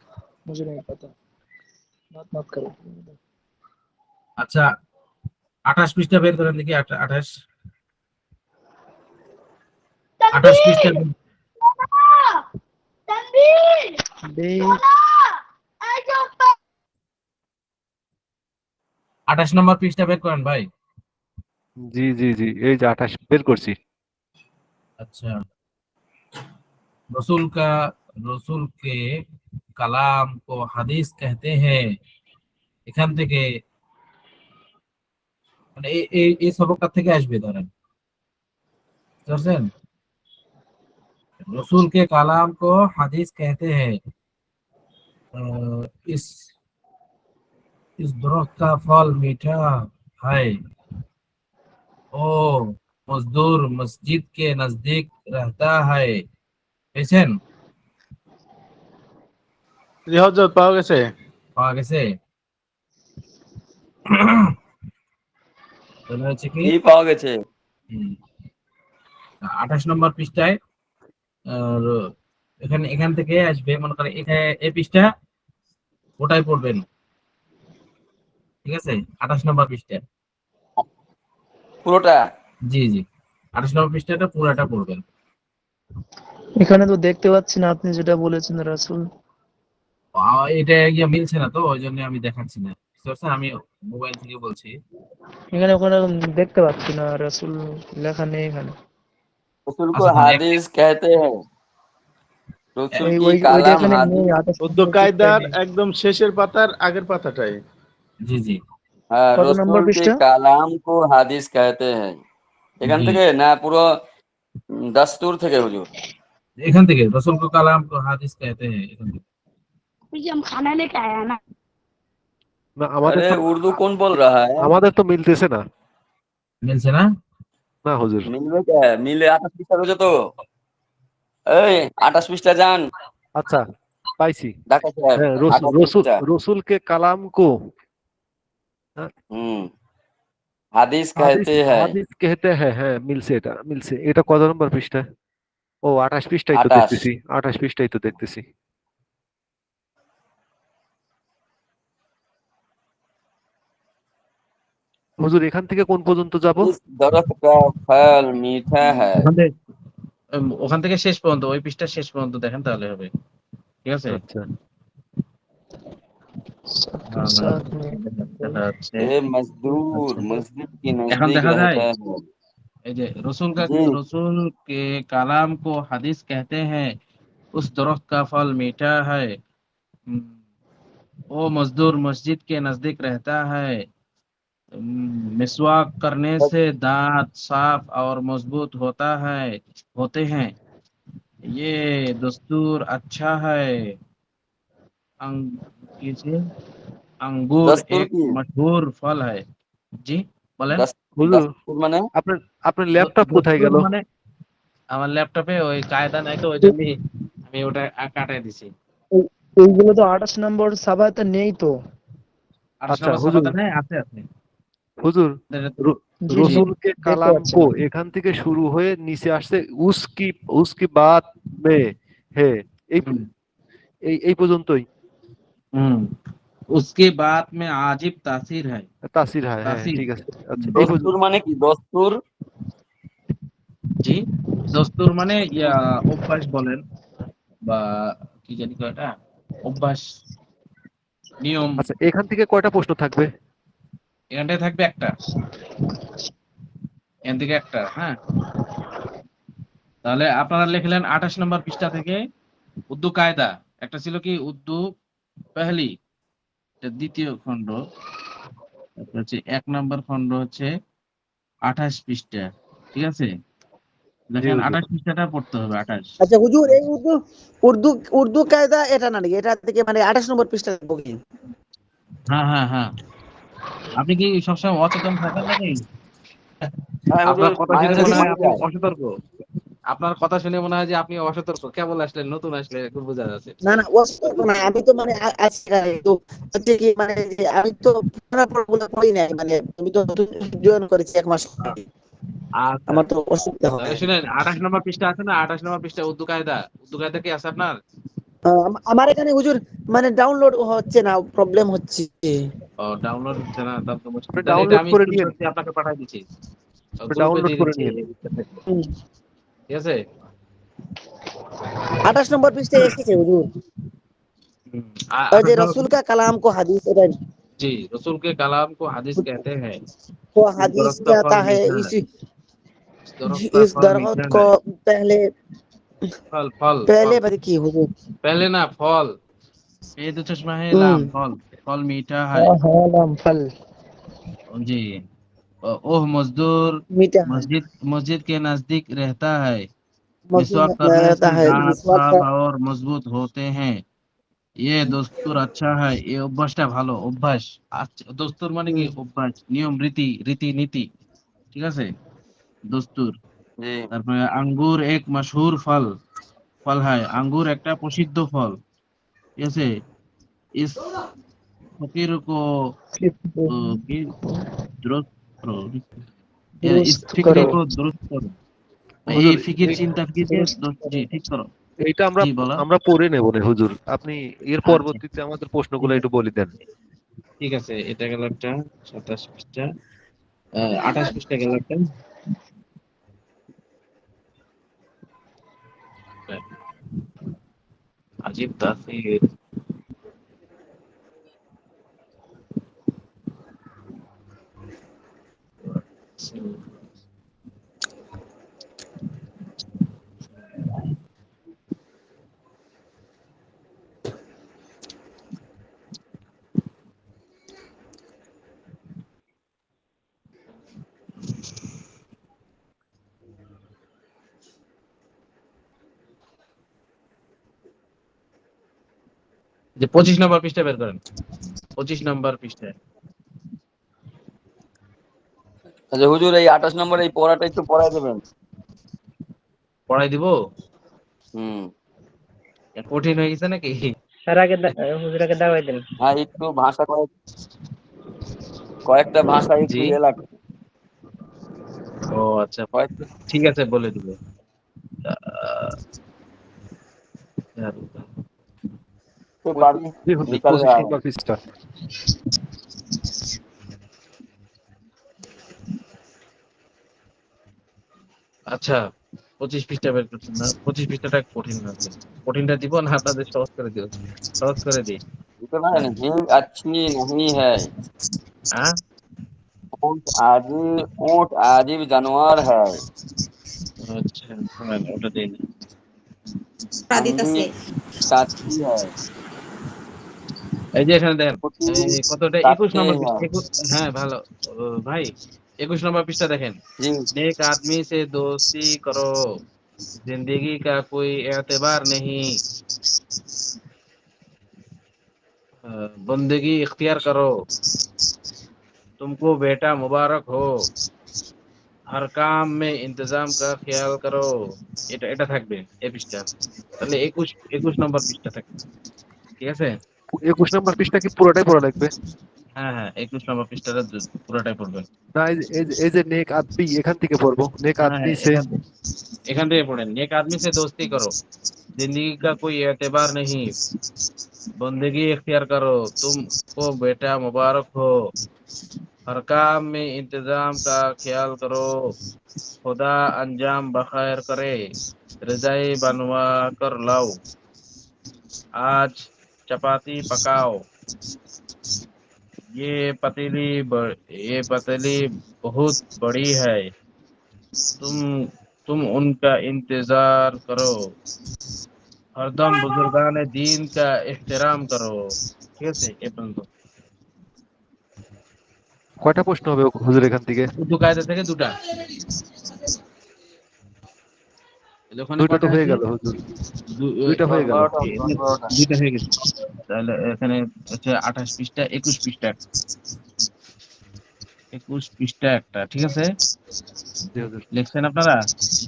मुझे नहीं पता, बात मत करो। আচ্ছা, 28 পৃষ্ঠা বের করেন দেখি। 28 পৃষ্ঠা। तनवीर এই যে উত্তর। 28 নম্বর পৃষ্ঠা বের করেন ভাই। জি জি জি, এই যে 28 বের করছি। अच्छा, रसूल का रसूल के कलाम को হাদিস कहते हैं। এখান থেকে মানে এই সবকটা থেকে আসবে ধরেন, বুঝতে পারছেন? रसूल के कलाम को হাদিস कहते हैं। अ, इस इस दरख्त का फल मीठा है। ओ मजदूर मस्जिद के नजदीक रहता है। পেয়েছেন? জি হযরত পাওয়া গেছে। পাওয়া গেছে? তাহলে হচ্ছে কি এই পাওয়া গেছে। 28 নম্বর পৃষ্ঠায় আর এখানে এখান থেকে আসবে, মনে করেন এখানে এই পৃষ্ঠা ওটাই পড়বেন, ঠিক আছে? 28 নম্বর পৃষ্ঠা, পুরোটা। জি জি 28 নম্বর পৃষ্ঠাটা পুরোটা পড়বেন। এখানে তো দেখতে পাচ্ছি না আপনি যেটা বলেছেন রাসূল। এটা গিয়ে মিলছে না, তো ওই জন্য আমি দেখাচ্ছি না, বুঝতে পারছেন? আমি মোবাইল থেকে বলছি। এখানে ওখানে দেখতে পাচ্ছি না রাসূল লেখা নেই এখানে। रसूल को আচ্ছা তাহলে हादिस कहते हैं। रसूल ওই की ওই ওইটা कालाम এখানে নেই, हादिस। 28 উর্দু নম্বর পৃষ্ঠায় কায়দার নেই। একদম শেষের পাতার আগের পাতাটাই। জি জি हाँ, কত নম্বর रसूल के পৃষ্ঠা? कालाम को हादिस कहते हैं। এখান জি থেকে না পুরো দস্তুর থেকে হুজুর। এখান থেকে রসুল কো কালাম কো হাদিস कहते हैं, এখান থেকে। ये हम खाना लेके आए हैं ना। না আমাদের अरे তো उर्दू कौन बोल रहा है? আমাদের তো মিলতেছে না। মিলছে না? না হুজুর। মিলবে কে? মিলে 28 পৃষ্ঠা রয়েছে তো। এই 28 পৃষ্ঠা যান। আচ্ছা পাইছি। ডাক্তার সাহেব হ্যাঁ 28 রসুল পৃষ্ঠা। রসুল কে কালাম কো হুম, হাদিস হাদিস कहते हैं। হাদিস कहते हैं, হ্যাঁ মিলছে, এটা মিলছে। এটা কত নম্বর পৃষ্ঠা? ও 28 পৃষ্ঠাই তো 28। দেখতেছি, 28 পৃষ্ঠাই তো দেখতেছি। হুজুর এখান থেকে কোন পর্যন্ত যাব? इस दरख्त का फल मीठा है। ওখান থেকে শেষ পর্যন্ত, ওই পৃষ্ঠা শেষ পর্যন্ত দেখেন তাহলে হবে, ঠিক আছে? আচ্ছা साथ में দেখা যাচ্ছে। ये मजदूर আচ্ছা, मस्जिद के এখন नजदीक দেখা যায় रहता है। এই যে रसूल जी के कलाम को हदीस कहते हैं, उस दरख्त का फल मीठा है। वो मजदूर मस्जिद के नजदीक रहता है। मिसवाक करने से दांत साफ और मजबूत होते हैं। ये दस्तूर अच्छा है। कीजिए, अंगूर दस्तूर एक की मशहूर फल है। জি বলেন। হুজুর दस्तूर माने আপনার আপনার ল্যাপটপ কোথায় দস্তুর গেল? মানে আমার ল্যাপটপে ওই কায়দা নাই, তো ওই জন্যই আমি ওটা কাটাই দিছি। এইগুলো তো 28 নম্বর সাবাতে নেই তো। 28 আচ্ছা নম্বর হুজুর, সফাতে নেই, আছে আছে। হুজুর জি জি রসুল কে দেখতে কালাম পাচ্ছি কো না। এখান থেকে শুরু হয়ে নিচে আসছে উসকি উসকি বাত মে হে, এই হুম এই পর্যন্তই। হুম उसके बाद में आजिब तासीर है। তাসির, হ্যাঁ হ্যাঁ তাসির ঠিক আছে। আচ্ছা এই दस्तूर পর্যন্ত। माने की दस्तूर। জি দস্তুর মানে ইয়া অভ্যাস বলেন, বা কি জানি কয় এটা, অভ্যাস, নিয়ম। আচ্ছা এখান থেকে কয়টা প্রশ্ন থাকবে? এখানটায় থাকবে একটা, এখান থেকে একটা, হ্যাঁ। তাহলে আপনারা লিখলেন 28 নম্বর পৃষ্ঠা থেকে উর্দু কায়দা, একটা ছিল কি উর্দু পেহলি, এটা দ্বিতীয় খণ্ড, তারপর হচ্ছে 1 নম্বর খণ্ড হচ্ছে 28 পৃষ্ঠা, ঠিক আছে? জি দেখেন হুজুর। 28 পৃষ্ঠাটা পড়তে হবে, 28। আচ্ছা হুজুর, এই উর্দু উর্দু উর্দু কায়দা এটা না নাকি? এটা থেকে মানে 28 নম্বর পৃষ্ঠা থাকবো কি? হ্যাঁ হ্যাঁ হ্যাঁ, আপনি কি সবসময় অচেতন থাকেন নাকি? হ্যাঁ হুজুর আপনার কথা মাঝে শুনে মাঝে মনে হয় ঘুমিয়ে আপনি যায়। অসতর্ক। আপনার কথা শুনে মনে হয় যে আপনি অসতর্ক, কেবল আসলে নতুন আসলে একটু বোঝা যাচ্ছে। না না, অসুস্থ না, আমি তো মানে আজকে তো হচ্ছে কি মানে যে আমি তো পড়াগুলো করি নাই, মানে আমি তো জয়েন করেছি 1 মাস আগে। আচ্ছা, আমার তো অসুবিধা তাহলে হয়। শুনেন 28 নম্বর পৃষ্ঠা আছে না, 28 নম্বর পৃষ্ঠা উর্দু কায়দা, উর্দু কায়দা কি আছে আপনার? আমার এখানে হুজুর মানে ডাউনলোড হচ্ছে না, প্রবলেম হচ্ছে। ও ডাউনলোড হচ্ছে না, তার তো মুশকিল। আপনি তাহলে এটা ডাউনলোড আমি করে নিয়েন, স্ক্রিনশট দিয়ে আপনাকে পাঠিয়ে দিচ্ছি, আপনি গ্রুপে ডাউনলোড দিয়ে করে দিচ্ছি, নিয়েন। ঠিক আছে? 28 নম্বর পৃষ্ঠায় এসেছে হুজুর। और जे 18 रसूल का कलाम को हदीस है, जी, रसूल के कलाम को हदीस कहते हैं। वो इस हदीस दरख्त का कहता फल है। मीठा है। इस दरख्त का इस फल दरख्त मीठा को है। पहले फल फल पहले फल बद की हुजूर। पहले ना फल, ये तो चश्मा है लाम, हम्म। फल फल मीठा है। हाँ हाँ नाम फल। जी। ओह मजदूर मीठा है। मस्जिद के नजदीक रहता है। मस्जिद मिसवाक में करने रहता से है दांत मिसवाक साफ का। और मजबूत होते हैं। ये দস্তুর अच्छा है, এই অভ্যাসটা ভালো অভ্যাস। আচ্ছা, দস্তুর মানে কি? অভ্যাস, নিয়ম, রীতি নীতি, ঠিক আছে? দস্তুর। जी তারপরে আঙ্গুর এক মশহুর ফল, ফল হয়। আঙ্গুর একটা প্রসিদ্ধ ফল, ঠিক আছে? ইস ফকির কো কি দুরুস্ত করো, ইস दुरुस्त ফিক্রে करो। কো দুরুস্ত করো। এই হুজুর ফিকির এই- চিন্তা ফিকিরকে दुरुस्त জি करो। ঠিক করো। এইটা আমরা জি বলো। আমরা পড়ে নেব না হুজুর, আপনি এর আচ্ছা পরবর্তীতে আমাদের প্রশ্নগুলো ঠিক একটু আছে, বলে দেন। ঠিক আছে, এটা গেল একটা 27 পৃষ্ঠা। 28 পৃষ্ঠা গেল একটা। আজিব তাসির। যে 25 নম্বর পৃষ্ঠা বের করেন, 25 নম্বর পৃষ্ঠায়। আচ্ছা হুজুর এই 28 নম্বর এই পড়াটা একটু পড়াই দেবেন। পড়াই দিব? হুম। কঠিন হয়ে গেছে নাকি? স্যার আগে হুজুর আগে দাওয়াই দেন। হ্যাঁ একটু ভাষা কয়েকটা ভাষা একটু জি। লাগবে। ও আচ্ছা, কয়েকটা ঠিক আছে, বলে দিব। আহ, तो बारी জি হুজুর, निकल 25 रहा है। নম্বর পৃষ্ঠা। আচ্ছা, 25 পৃষ্ঠা বের করছেন না? 25 পৃষ্ঠাটা কঠিন আছে। কঠিনটা দিব না আপনাদের সহজ করে দিব? সহজ করে দিই। इतना হ্যাঁ। नहीं अच्छी नहीं है। হ্যাঁ? ऊंट अजीब जानवर है। আচ্ছা, শোনেন, ওটা দিই না। अंधी साथी है। এই যে এখানে দেখেন, कुत्ती এই কতটা? 21 काटते নম্বর हैं। পৃষ্ঠা। হ্যাঁ ভালো। ও, ভাই 21 নম্বর পৃষ্ঠা দেখেন। जी नेक आदमी से दोस्ती करो, जिंदगी का कोई एतबार नहीं, बंदगी इख्तियार करो, तुमको बेटा मुबारक हो, हर काम में इंतजाम का ख्याल करो। এটা এটা থাকবে এই পৃষ্ঠা। তাহলে 21 নম্বর পৃষ্ঠা থাকবে, ঠিক আছে? 21 নম্বর পৃষ্ঠা কি পুরোটাই পড়া লাগবে? হ্যাঁ হ্যাঁ, 21 নম্বর পৃষ্ঠাটা পুরোটাই পড়বেন। না, এই যে নেক আদমি, এখান থেকে পড়বো। নেক হ্যাঁ আদমি হ্যাঁ, সে। এখান থেকে পড়েন। नेक आदमी से दोस्ती करो, जिंदगी का कोई एतबार नहीं, बंदगी इख्तियार करो, तुमको बेटा मुबारक हो, हर काम में इंतजाम का ख्याल करो, खुदा अंजाम बखैर करे, रजाई बनवा कर लाओ, आज चपाती पकाओ, ये पतीली बहुत बड़ी है, तुम तुम उनका इंतजार करो, हरदम बुजुर्गान दीन का एहतराम करो। ঠিক আছে এ পর্যন্ত। কয়টা প্রশ্ন হবে হুজুর এখান থেকে? উর্দু কায়দা থেকে দুটা। ওখানে দুইটা তো কয়টা হয়ে আছে? গেল হুজুর, দু- দুইটা दस হয়ে গেল। बारह दस बारह দুইটা হয়ে গেছে। তাহলে এখানে হচ্ছে 28 পৃষ্ঠা, 21 পৃষ্ঠা, 21 পৃষ্ঠা একটা, ঠিক আছে? জি হুজুর। লিখছেন আপনারা?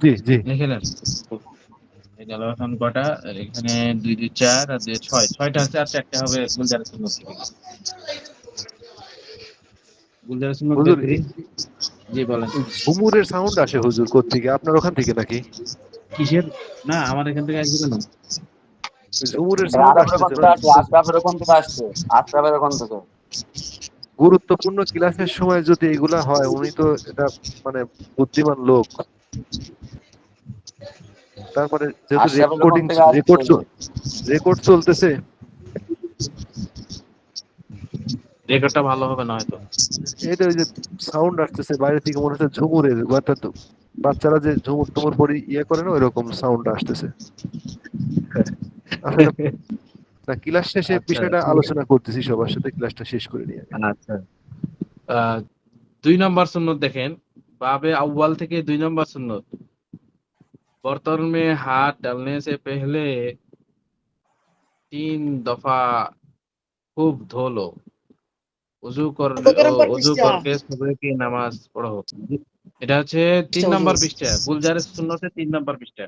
জি জি। লিখে নেন। এই গেল এখন কটা? আর এখানে 2 2 4 আর 2 6, 6টা আছে, আর 4টা হবে গুলজারের সুন্নত থেকে। গুলজারের সুন্নত বের হুজুর করি। জি বলেন। ঝুমুরের সাউন্ড আসে হুজুর কোত্থেকে? আপনার ওখান থেকে নাকি? কিসের? না, আমার এখান থেকে আসবে কেন? ঝুমুরের সাউন্ড আসতেছে মানে আশরাফের ওখান থেকে আসছে। আশরাফের ওখান থেকে। গুরুত্বপূর্ণ ক্লাসের সময় যদি এগুলা হয়, উনি তো এটা মানে বুদ্ধিমান লোক। তারপরে যেহেতু আশরাফের ওখান থেকে আসছে। রেকর্ড চলতেছে, রেকর্ডটা ভালো হবে না হয়তো। এটা ওই যে সাউন্ড আসতেছে বাইরে থেকে, মনে হচ্ছে ঝুমুরের, অর্থাৎ বাচ্চারা যে ঝুমুর টুমুর পরে ইয়ে করে না, ওইরকম সাউন্ড আসতেছে। আসলে না, ক্লাস শেষে আচ্ছা বিষয়টা ঠিক আছে। আলোচনা করতেছি সবার সাথে, ক্লাসটা শেষ করে নিয়ে আগে। আচ্ছা 2 নম্বর সুন্নত দেখেন, বাবে আউয়াল থেকে 2 নম্বর সুন্নত। बर्तन में हाथ डालने से पहले 3 दफा खूब धो लो। কত নম্বর वजू পৃষ্ঠা? करके सुबह की नामाज पढ़ो। এটা হচ্ছে 3 পৃষ্ঠা নম্বর হুজুর। পৃষ্ঠা, গুলজারের সুন্নতে 3 নম্বর পৃষ্ঠা।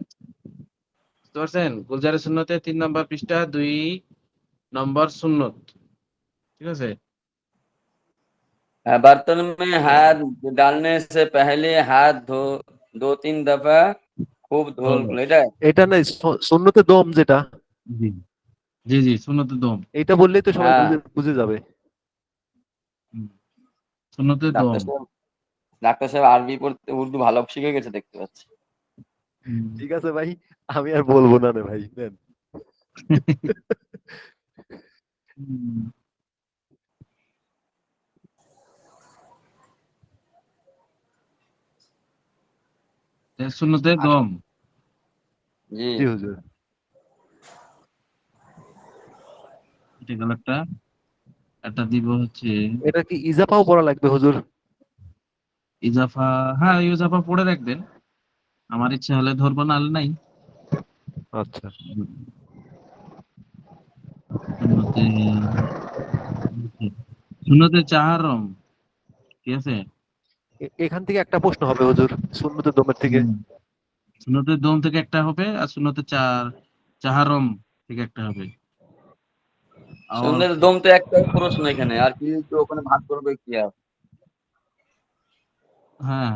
বুঝতে পারছেন? গুলজারের সুন্নতে 3 নম্বর পৃষ্ঠা 2 নম্বর সুন্নত। ঠিক আছে? बर्तन में हाथ डालने से पहले हाथ धो 2-3 दफा खूब धो ধলো। এটা এটা না, সুন্নতে দম যেটা, জি জি জি, সুন্নতে দম। এটা বললেই তো সবাই হ্যাঁ বুঝে বুঝে যাবে। হুম, সুন্নতে ডাক্তার দম। সাহেব ডাক্তার সাহেব আরবি পড়তে উর্দু ভালো শিখে গেছে দেখতে পাচ্ছি। হুম। ঠিক আছে ভাই, আমি আর বলবো না রে ভাই, নেন। হুম, সুন্নতে আস- দম। জি জি হুজুর। এটা গেল একটা। একটা দিব হচ্ছে এটা কি ইজাফাও পড়া লাগবে হুজুর? ইজাফা। হ্যাঁ, ইজাফা পড়ে রাখবেন, আমার ইচ্ছা হলে ধরবো, নাহলে নাই। আচ্ছা, সুন্নতে সুন্নতে চাহারম। ঠিক আছে? এখান থেকে একটা প্রশ্ন হবে হুজুর, সুন্নতে দমের থেকে। হুম, সুন্নতে দম থেকে একটা হবে, আর সুন্নতে চাহারম থেকে একটা হবে। আর সুন্নের দম তো একটাই প্রশ্ন এখানে, আর কি তো ওখানে ভাগ করবে কি আর? হ্যাঁ,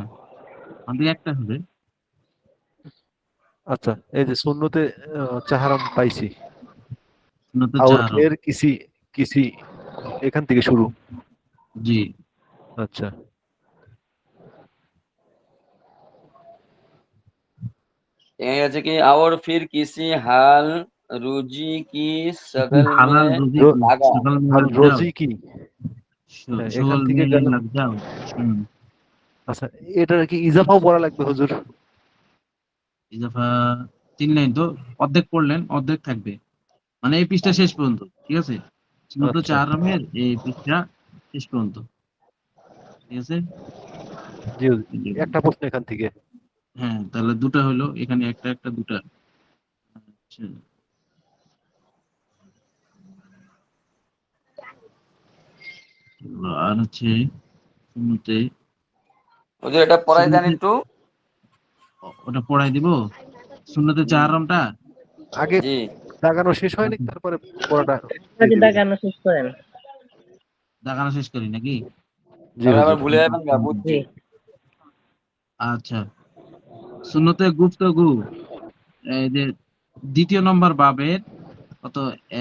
ওখান থেকে একটা হবে। আচ্ছা, এই যে সুন্নতে চাহারাম পাইছি, সুন্নতে আর চাহারম। ফের কিসি কিসি, এখান থেকে শুরু। জি। আচ্ছা, এই আছে কি और फिर किसी हाल रुजी की शक्ल হালাল में রুজি কি लगा সকাল में আর लग जाओ। রোজি কি, হ্যাঁ, এখান শোল থেকে মেলে গেল। লগ যাও। হুম। আচ্ছা, এটা কি ইজাফাও পড়া লাগবে হুজুর? ইজাফা 3 লাইন তো, অর্ধেক পড়লেন, অর্ধেক থাকবে, মানে এই পৃষ্ঠা শেষ পর্যন্ত। ঠিক আছে? সুন্নত আচ্ছা, চাহারমের এই পৃষ্ঠা শেষ পর্যন্ত। ঠিক আছে? জি হুজুর। একটা প্রশ্ন এখান থেকে। হ্যাঁ, তাহলে দুটা হলো, এখানে একটা একটা দুটা। আচ্ছা, আর হচ্ছে সুন্নতে ওদের এটা পড়াই দেন সুন্নতে একটু। ওটা পড়াই দিব, সুন্নতে চাহারমটা। আগে জি দাগানো শেষ হয়নি, তারপরে পড়াটা দিয়ে আগে দিবেন। দেখানো শেষ করেন। দেখানো শেষ করি নাকি? জি তাহলে আবার হুজুর। ভুলে যাবেন গা, বুঝছি। জি আচ্ছা, সুন্নতে গুফতগু, এই যে দ্বিতীয় নম্বর বাবের কত,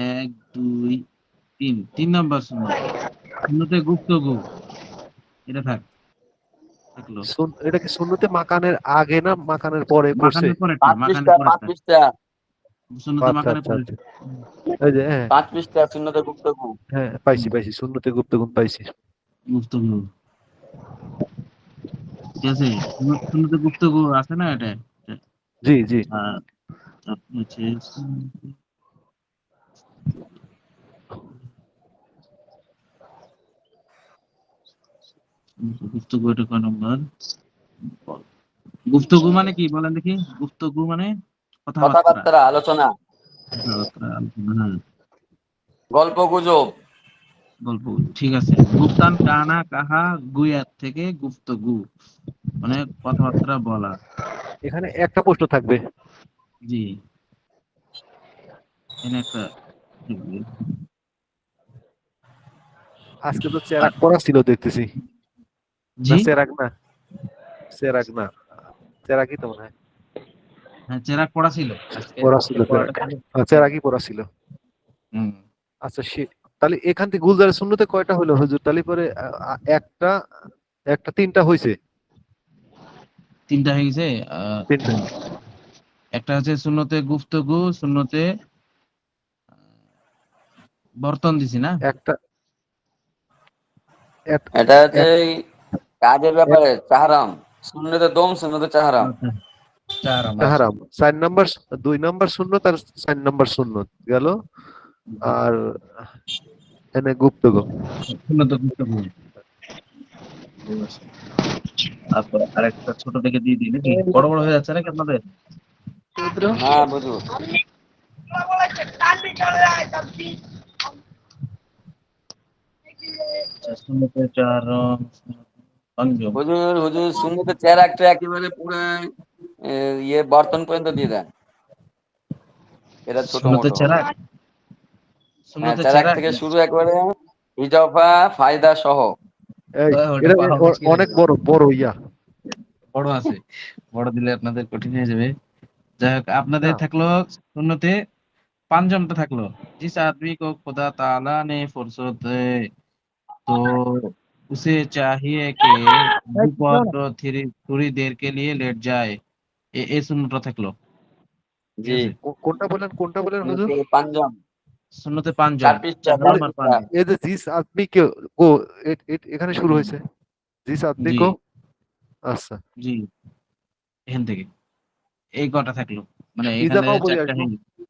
1 2 3, 3 নম্বর সুন্নত, সুন্নতে গুফতগু। এটা থাকলো। এটা কি সুন্নতে মাকানের আগে না মাকানের পরে পড়ছে? মাকানের পরেরটা, 5 মাকানের পৃষ্ঠা 5 পরেরটা। পৃষ্ঠা সুন্নতে আচ্ছা মাকানের আচ্ছা পরে। আচ্ছা, এই যে হ্যাঁ 5 পৃষ্ঠা সুন্নতে গুপ্তগু। হ্যাঁ, পাইছি পাইছি, সুন্নতে গুপ্তগুণ পাইছি। গুপ্তগু। ঠিক আছে? সুন্নতে গুপ্তগু আছে না এটা? জি জি। আর তারপর হচ্ছে গুপ্তগু, এটা কয় নম্বর? গুপ্তগু মানে কি বলেন দেখি? গুপ্তগু মানে কথাবার্তা। কথাবার্তা আলোচনা কথাবার্তা, আলোচনা, হ্যাঁ, গল্প গুজব। গল্প। ঠিক আছে। গুপ্তান কানা কাহা গুয়াত থেকে গুপ্তগু, মানে কথাবার্তা বলা। এখানে একটা প্রশ্ন থাকবে। জি, এখানে একটা থাকবে। আজকে তো আর চেরাক পড়া ছিল দেখতেছি, না জি, চেরাক না, চেরাক না, চেরাকই তো মনে হয়। হ্যাঁ, চেরাক পড়া ছিল আজকে। পড়া ছিল আজকে চেরাক, পড়াটা ছিল। চেরাকই পড়া ছিল। হুম। আচ্ছা তাহলে এখান থেকে গুলজারের সুন্নতে কয়টা হলো হুজুর? তাহলে পরে একটা একটা তিনটা হয়েছে। 3টা হয়ে গেছে। তিনটা। হ্যাঁ, একটা হচ্ছে সুন্নতে গুফতগু, সুন্নতে বর্তন দিছি না? একটা এটা হচ্ছে এই কাজের ব্যাপারে চাহারাম, সুন্নতে দম, সুন্নতে চাহারাম। আচ্ছা, চাহারাম। তাহারাম 4 নাম্বার, 2 নাম্বার সুন্নত আর 4 নাম্বার সুন্নত গেল। আর এনে গুপ্তগো। সুন্নত গুপ্তগো। তারপর আরেকটা ছোট থেকে দিয়ে দিই নাকি? বড় বড় হয়ে যাচ্ছে নাকি আপনাদের? না বুঝু সুন্নতে চাহারাম পাঞ্জম। হুজুর হুজুর সুন্নতে চেরাকটা একেবারে পুরো ইয়ে বর্তন পর্যন্ত দিয়ে দেন। এটা ছোট সুন্নতে মোটো। চেরাক, হ্যাঁ, সুন্নতে চেরাক চেরাক। থেকে শুরু একবারে ইজাফা ফায়দা সহ। এই ওটা এটা পাওয়া মুশকিল অনেক হয়ে বড় বড় ইয়া। বড় আছে, বড় দিলে আপনাদের কঠিন হয়ে যাবে। যাই হোক, আপনাদের না থাকলো সুন্নতে পাঞ্জমটা থাকলো। जिस आदमी को खुदा ताला ने फुर्सत दे तो उसे चाहिए कि ऊपर थोड़ी देर के लिए लेट जाए। এই সুন্নতটা থাকলো, ঠিক জি, আছে? কোনটা বলেন হুজুর? সুন্নতে পাঞ্জম সুন্নতে পাঞ্জম, 4 পৃষ্ঠা 4 মানে নম্বর পাঞ্জম। এই যে জিস আদমি কে কো এখানে শুরু হয়েছে জিস আদমি জি কো। আচ্ছা, জি, এখান থেকে এই কটা থাকলো, মানে এখানে ইজাফাও বলে 4টা আসবো। হয়ে গেছে।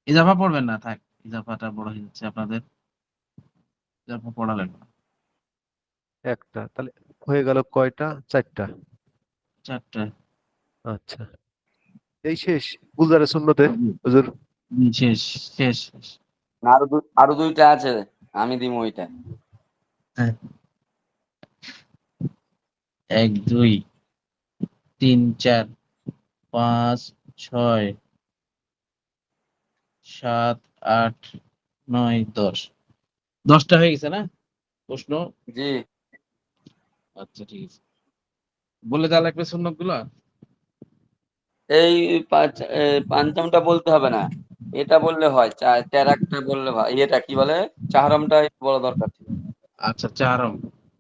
ইজাফা পড়বেন না, থাক, ইজাফাটা বড় হয়ে যাচ্ছে আপনাদের, ইজাফা পড়া লাগবে না। একটা তাহলে হয়ে গেল কয়টা? 4টা। 4টা। আচ্ছা, এই শেষ গুলজারে সুন্নতে হুজুর। শেষ শেষ শেষ। আরো দুইটা আছে, আমি দিব ওইটা। হ্যাঁ, 1 2 3 4 5 6 7 8 9 10। 10টা হয়ে গেছে না প্রশ্ন? জি, আচ্ছা, ঠিক আছে, বলে দেওয়া লাগবে সুন্নত গুলা। এই পাঞ্চমটা বলতে হবে না, এটা বললে হয়। চেরাকটা বললে হয়, এটা কি বলে চাহারামটা একটু বড় দরকার ছিল। अच्छा चाहरम,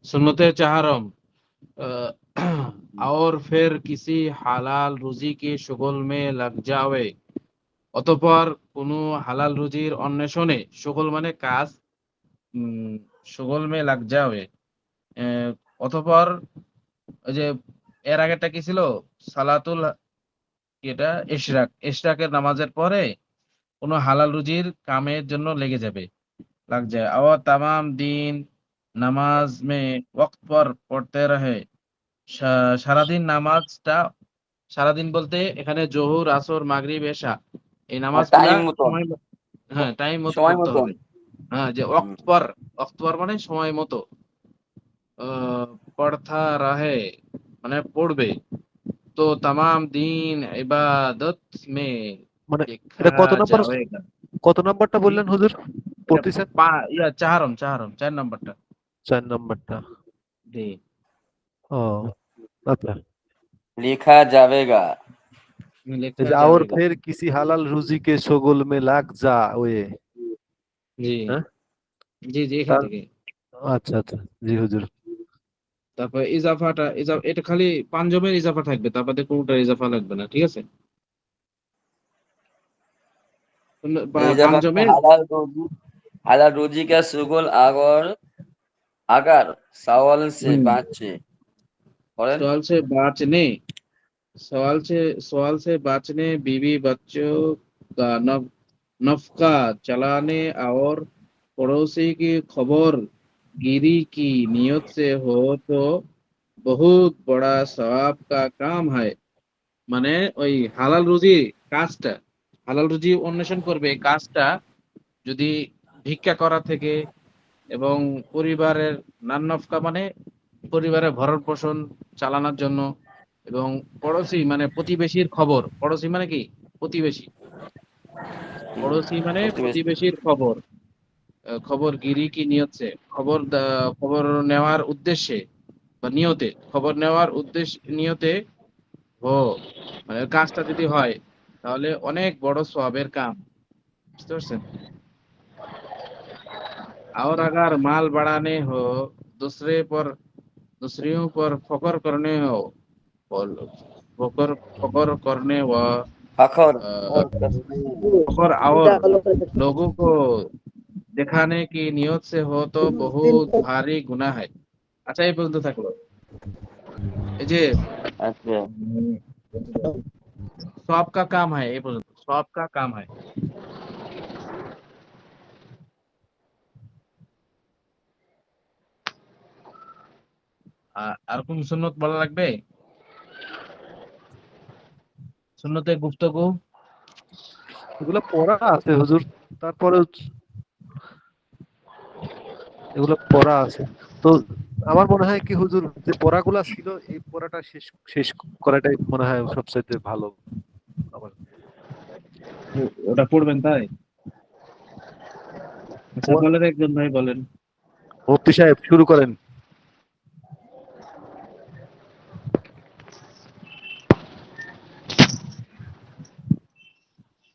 सुन्नते चाहरम। और फिर किसी হালাল রুজি কি শুগল মে লাগ যাবে। অতঃপর কোনো হালাল রুজির অন্বেষণে, শুগল মানে কাজ, শুগল মে লাগ যাবে। আহ, অতঃপর ওই যে এর আগেরটা কি ছিল, সালাতুল, এটা ইশরাকের নামাজের পরে কোনো হালাল রুজির কামের জন্য লেগে যাবে, लग जाए और तमाम दिन নামাজ মে ওয়াক্ত পর পড়তে রহে। সারাদিন নামাজটা, সারাদিন বলতে এখানে জোহর আসর মাগরিব এশা, এই নামাজগুলা টাইম মতন, সময় হ্যাঁ টাইম মতো সময় পড়তে মতন। হবে। হ্যাঁ, যে হুম। ওয়াক্ত পর মানে সময় মতো আহ, পড়তা রহে মানে পড়বে। তো तमाम दिन इबादत में মানে देखा এটা जाएगा। কত নাম্বারটা বললেন হুজুর এটা পড়তেছেন? চাহারম চাহারম 4 নাম্বারটা। 4 নাম্বারটা। জি, ও আচ্ছা, লিখা যাবেগা। এই লেখা যে और যাবেগা। फिर किसी हलाल रुजी के शगुल में लग जा ওয়ে। জি হ্যাঁ, জি জি, এখান তার থেকে। আচ্ছা আচ্ছা, জি হুজুর। তারপর ইজাফাটা, এটা খালি পাঞ্জমের ইজাফা থাকবে, তারপরে কোনটার ইজাফা লাগবে না, ঠিক আছে? এই যে পাঞ্জমের হালাল রুজি কা সুগুল আগর আগার सवाल से हम्म, বাঁচে করেন। सवाल से बचने, सवाल से बचने, बीवी बच्चों का नफका चलाने और पड़ोसी की खबर गिरी की नियत से हो तो बहुत बड़ा सवाब का काम है। মানে ওই হালাল রুজি কাজটা, হালাল রুজি অন্বেষণ করবে, এই কাজটা যদি ভিক্ষা করা থেকে এবং পরিবারের নান্নফকা মানে পরিবারের ভরণ পোষণ চালানোর জন্য, এবং পড়োশি মানে প্রতিবেশীর খবর, পড়োশি মানে কি প্রতিবেশী, পড়োশি মানে প্রতিবেশী। প্রতিবেশীর খবর, খবর গিরি কি নিয়তে, খবর নেওয়ার উদ্দেশ্যে বা নিয়তে, খবর নেওয়ার উদ্দেশ্য নিয়তে ও, মানে কাজটা যদি হয় তাহলে অনেক বড় সওয়াবের কাম, বুঝতে পারছেন? और अगर माल बढ़ाने हो, दूसरे पर दूसरियों पर फकर करने हो, और फकर करने व ফাখর फकर और এটা হলো लोगों को दिखाने की नियत से हो तो बहुत भारी गुनाह है। अच्छा এই পর্যন্ত থাকলো। এই যে अच्छा सबका काम है এই পর্যন্ত सबका काम है। আর কোন সুন্নত বলা লাগবে? সুন্নতে গুফতগু এগুলো পড়া আছে হুজুর, তারপরে এগুলো পড়া আছে। তো আমার মনে হয় কি হুজুর, যে পড়াগুলা ছিল এই পড়াটা শেষ শেষ করাটাই মনে হয় সবচাইতে ভালো। আমার ওটা পড়বেন তাই? আচ্ছা বলেন, একজন ভাই বলেন। মুফতি সাহেব শুরু করেন।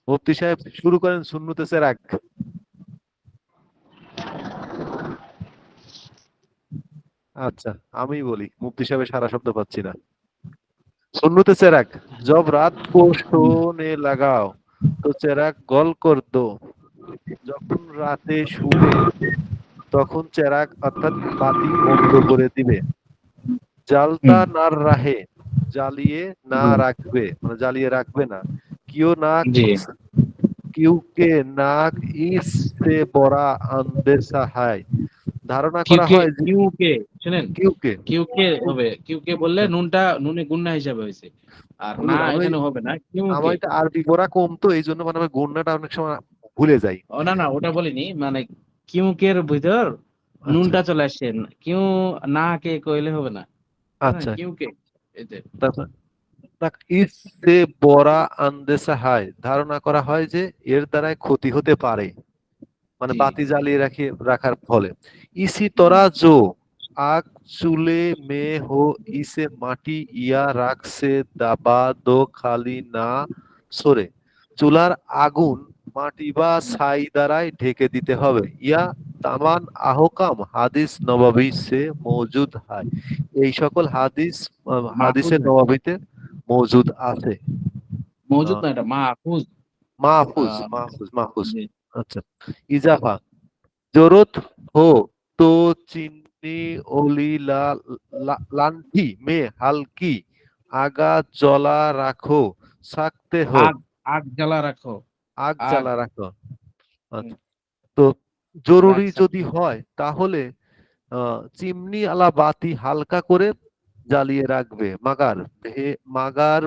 মুফতি সাহেব শুরু করেন সুন্নতে সেরাক। আচ্ছা আমি বলি, মুফতি সাহেবের সারা শব্দ পাচ্ছি না। सुन्नते चेराक, जब रात को सोने लगाओ तो चेराक गोल कर दो। যখন রাতে শুবে তখন চেরাক অর্থাৎ বাতি বন্ধ করে দিবে। জ্বালতা না রাহে, জ্বালিয়ে না রাখবে, মানে জ্বালিয়ে রাখবে না। কিউ নাক জি কিউকে নাক ইসে বড়া আন্দেসা হায়, ধারণা করা কিউকে হয় যে কিউকে শুনেন, কিউকে কিউকে হবে, কিউকে বললে নুনটা নুনে গুন্না হিসাবে হয়েছে, আর না হুজুর, এখানে হবে না আমার কিউকে। এটা আরবি পড়া কম, তো এই জন্য মানে আমি গণ্যটা অনেক সময় ভুলে যাই। ও না না ওটা বলিনি, মানে কিউকের ভিতর আচ্ছা নুনটা চলে আসছে, কিউ না কে কইলে হবে না, আচ্ছা, কিউকে এতে। তারপর তাক ইসে বড়া আন্দেসা হয়, ধারণা করা হয় যে এর দ্বারাই ক্ষতি হতে পারে, মানে জি বাতি জ্বালিয়ে রাখার ফলে। ইসি তরা জো আগ চুলে মে হো ইসে মাটি ইয়া রাখছে দাবা দো খালি না সরে, চুলার আগুন মাটি বা ছাই দ্বারাই ঢেকে দিতে হবে। ইয়া তামান আহকাম হাদিস নবাবী সে মৌজুদ হয়, এই সকল হাদিস মাহফুজ হাদিসে না, নবাবিতে মৌজুদ আছে। মৌজুদ আহ, না, এটা মাহফুজ। মাহফুজ আহ, মাহফুজ মাহফুজ। জি আচ্ছা, ইজাফা, जरूरत हो तो चीनी ओली लांठी में हल्की आगा जला रखो सकते हो, আগ আগ জ্বালা রাখো, आग আগ জ্বালা রাখো। আচ্ছা, তো জরুরি রাখছা। যদি হয় তাহলে চিমনি আলা বাতি হালকা করে জ্বালিয়ে রাখবে। মাগার মাগার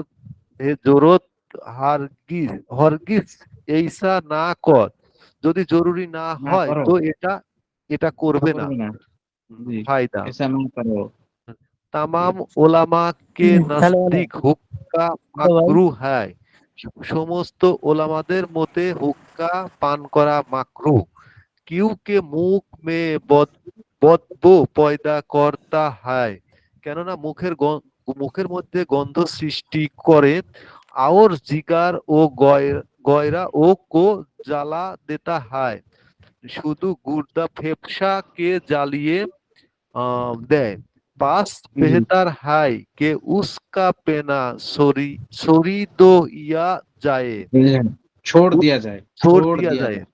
জরুরত হারগিজ হরগিজ এইসা না কর, যদি জরুরি না না হয় করো, তো এটা এটা করবে না। করবে না। জি ফায়দা, এসা না করো। तमाम उलामा के হ্যালো হ্যালো नजदीक हुक्का হ্যালো ভাই। মাকরু है, সমস্ত ওলামাদের মতে হুক্কা পান করা মাকরু। क्योंकि मुख में বদবু পয়দা করতা হয়, কেননা মুখের মধ্যে গন্ধ সৃষ্টি করে। और जिगर ও গয়রা ও কো জ্বালা দেতা হয়, শুধু গুর্দা ফেফসাকে জ্বালিয়ে দেয়। पास জি बेहतर है कि उसका पेना सरी दो या जाए, বুঝলেন? छोड़ दिया जाए, छोड़ छोड़ दिया दिया जाए। जाए।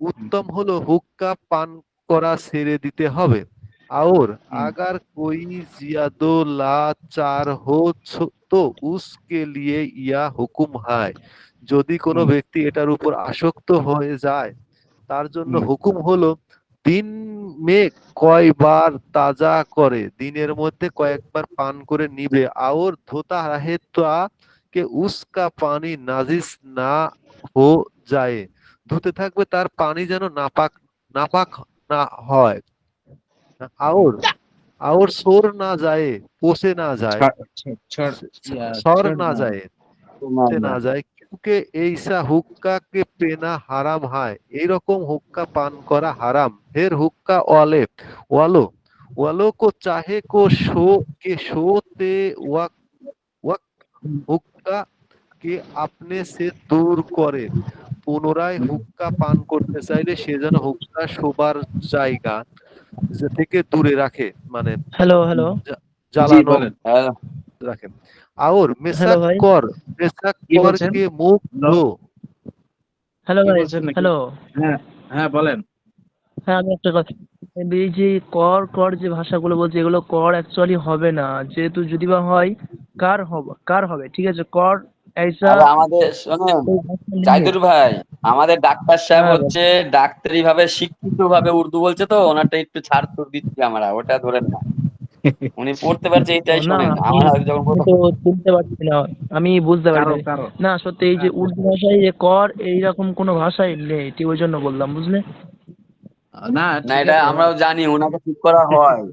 उत्तम হলো হুক্কা পান করা ছেড়ে দিতে হবে। और হুম, अगर कोई जियादो लाचार हो तो उसके लिए यह হুকুম है, যদি কোনো হুম, ব্যক্তি এটার উপর আসক্ত হয়ে যায় তার জন্য হুম, হুকুম হলো দিন মে কয়বার তাজা করে, দিনের মধ্যে কয়েকবার পান করে নিবে। और ধোতা रहे কে উসকা পানি নাজিস না হো যায়, ধুতে থাকবে তার পানি যেন নাপাক নাপাক না হয়। और सोर ना जाए, पोसे ना जाए, सर छड़ ना ना जाए, তোমার से না না যায়। क्योंकि ऐसा हुक्का के पेना হারাম হয়, এইরকম হুক্কা পান করা হারাম। फिर हुक्का वालो वालो को चाहे को सोते वक्त হুক্কা কে আপনি সে দূর করে, পুনরায় হুক্কা পান করতে চাইলে সে যেন হুক্কা শোবার জায়গা থেকে দূরে রাখে, মানে হ্যালো হ্যালো জি জ্বালানো বলেন, হ্যালো রাখে। और হ্যালো ভাই। मेसाक কি कर বলছেন? के मुख হ্যালো, धो। হ্যালো কি ভাই। বলছেন নাকি? হ্যালো হ্যাঁ হ্যাঁ বলেন। হ্যাঁ আমি একটা কথা, এই যে কর কর যে ভাষাগুলো বলছে এগুলো কর অ্যাকচুয়ালি হবে না, যেহেতু যদি বা হয় কার হবে, ঠিক আছে, কর ऐसा আরে আমাদের শোনেন कोई भाषा नहीं है। জাহিদুল ভাই, আমাদের ডাক্তার সাহেব হ্যাঁ বল। হচ্ছে ডাক্তারি ভাবে শিক্ষিত ভাবে উর্দু বলছে, তো ওনারটা একটু ছাড় তো দিচ্ছি আমরা, ওটা ধরেন না। উনি পড়তে পারছে ও এইটাই না শোনেন, আমি আমরা যখন আমি প্রথম তো চিনতে পারছি না, আমি বুঝতে কারো পারিনি। কারো না সত্যি এই যে উর্দু ভাষায় যে কর এইরকম কোনো ভাষাই নেই, ঠিক ওই জন্য বললাম, বুঝলে। না না, ঠিক এটা আছে আমরাও জানি, ওনাকে ঠিক করা হয়,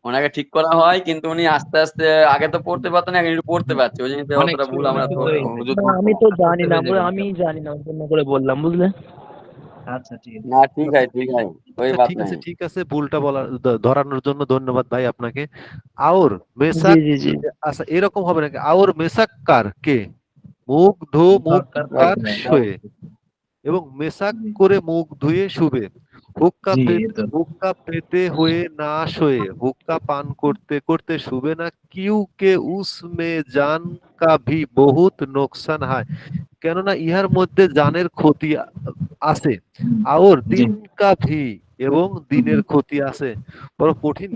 ওনাকে ঠিক করা হয়, কিন্তু উনি আস্তে আস্তে আগে তো পড়তে পারতেন না, এখন একটু পড়তে পারছে, ওই জিনিসটা অনেক অতটা ভুল আমরা অনেক তো সুন্দর হয়েছে, হুজুর না বলবো আমি না। তো আস্তে জানি আস্তে না হয়ে যাবে আমি ইনশাআল্লাহ। জানি না, ওই জন্য করে বললাম, বুঝলে। আচ্ছা ঠিক আছে। না ঠিক আছে, ঠিক আছে, ওই আচ্ছা বাত ঠিক নাই। আছে, ঠিক আছে, ভুলটা ধরানোর জন্য ধন্যবাদ ভাই আপনাকে। আওর জি মেসাক, জি জি। আচ্ছা এরকম হবে নাকি, আওর মেসাক্কার কে, মুখ ধো মুখ সরকার কার কাজ নাই। শোয়ে, এবং মেসাক জি করে মুখ ধুয়ে শুবে, হুক্কা জি, পেতে তো হুক্কা পেতে হয়ে না শোয়ে, হুক্কা পান করতে করতে শুবে না, কিউ কে উসমে জান কা ভি বহুত নোকসান হয়, কেননা ইহার মধ্যে জানের ক্ষতি আছে, আর জি দিন কা ভি, এবং দিনের ক্ষতি আছে। বড় কঠিন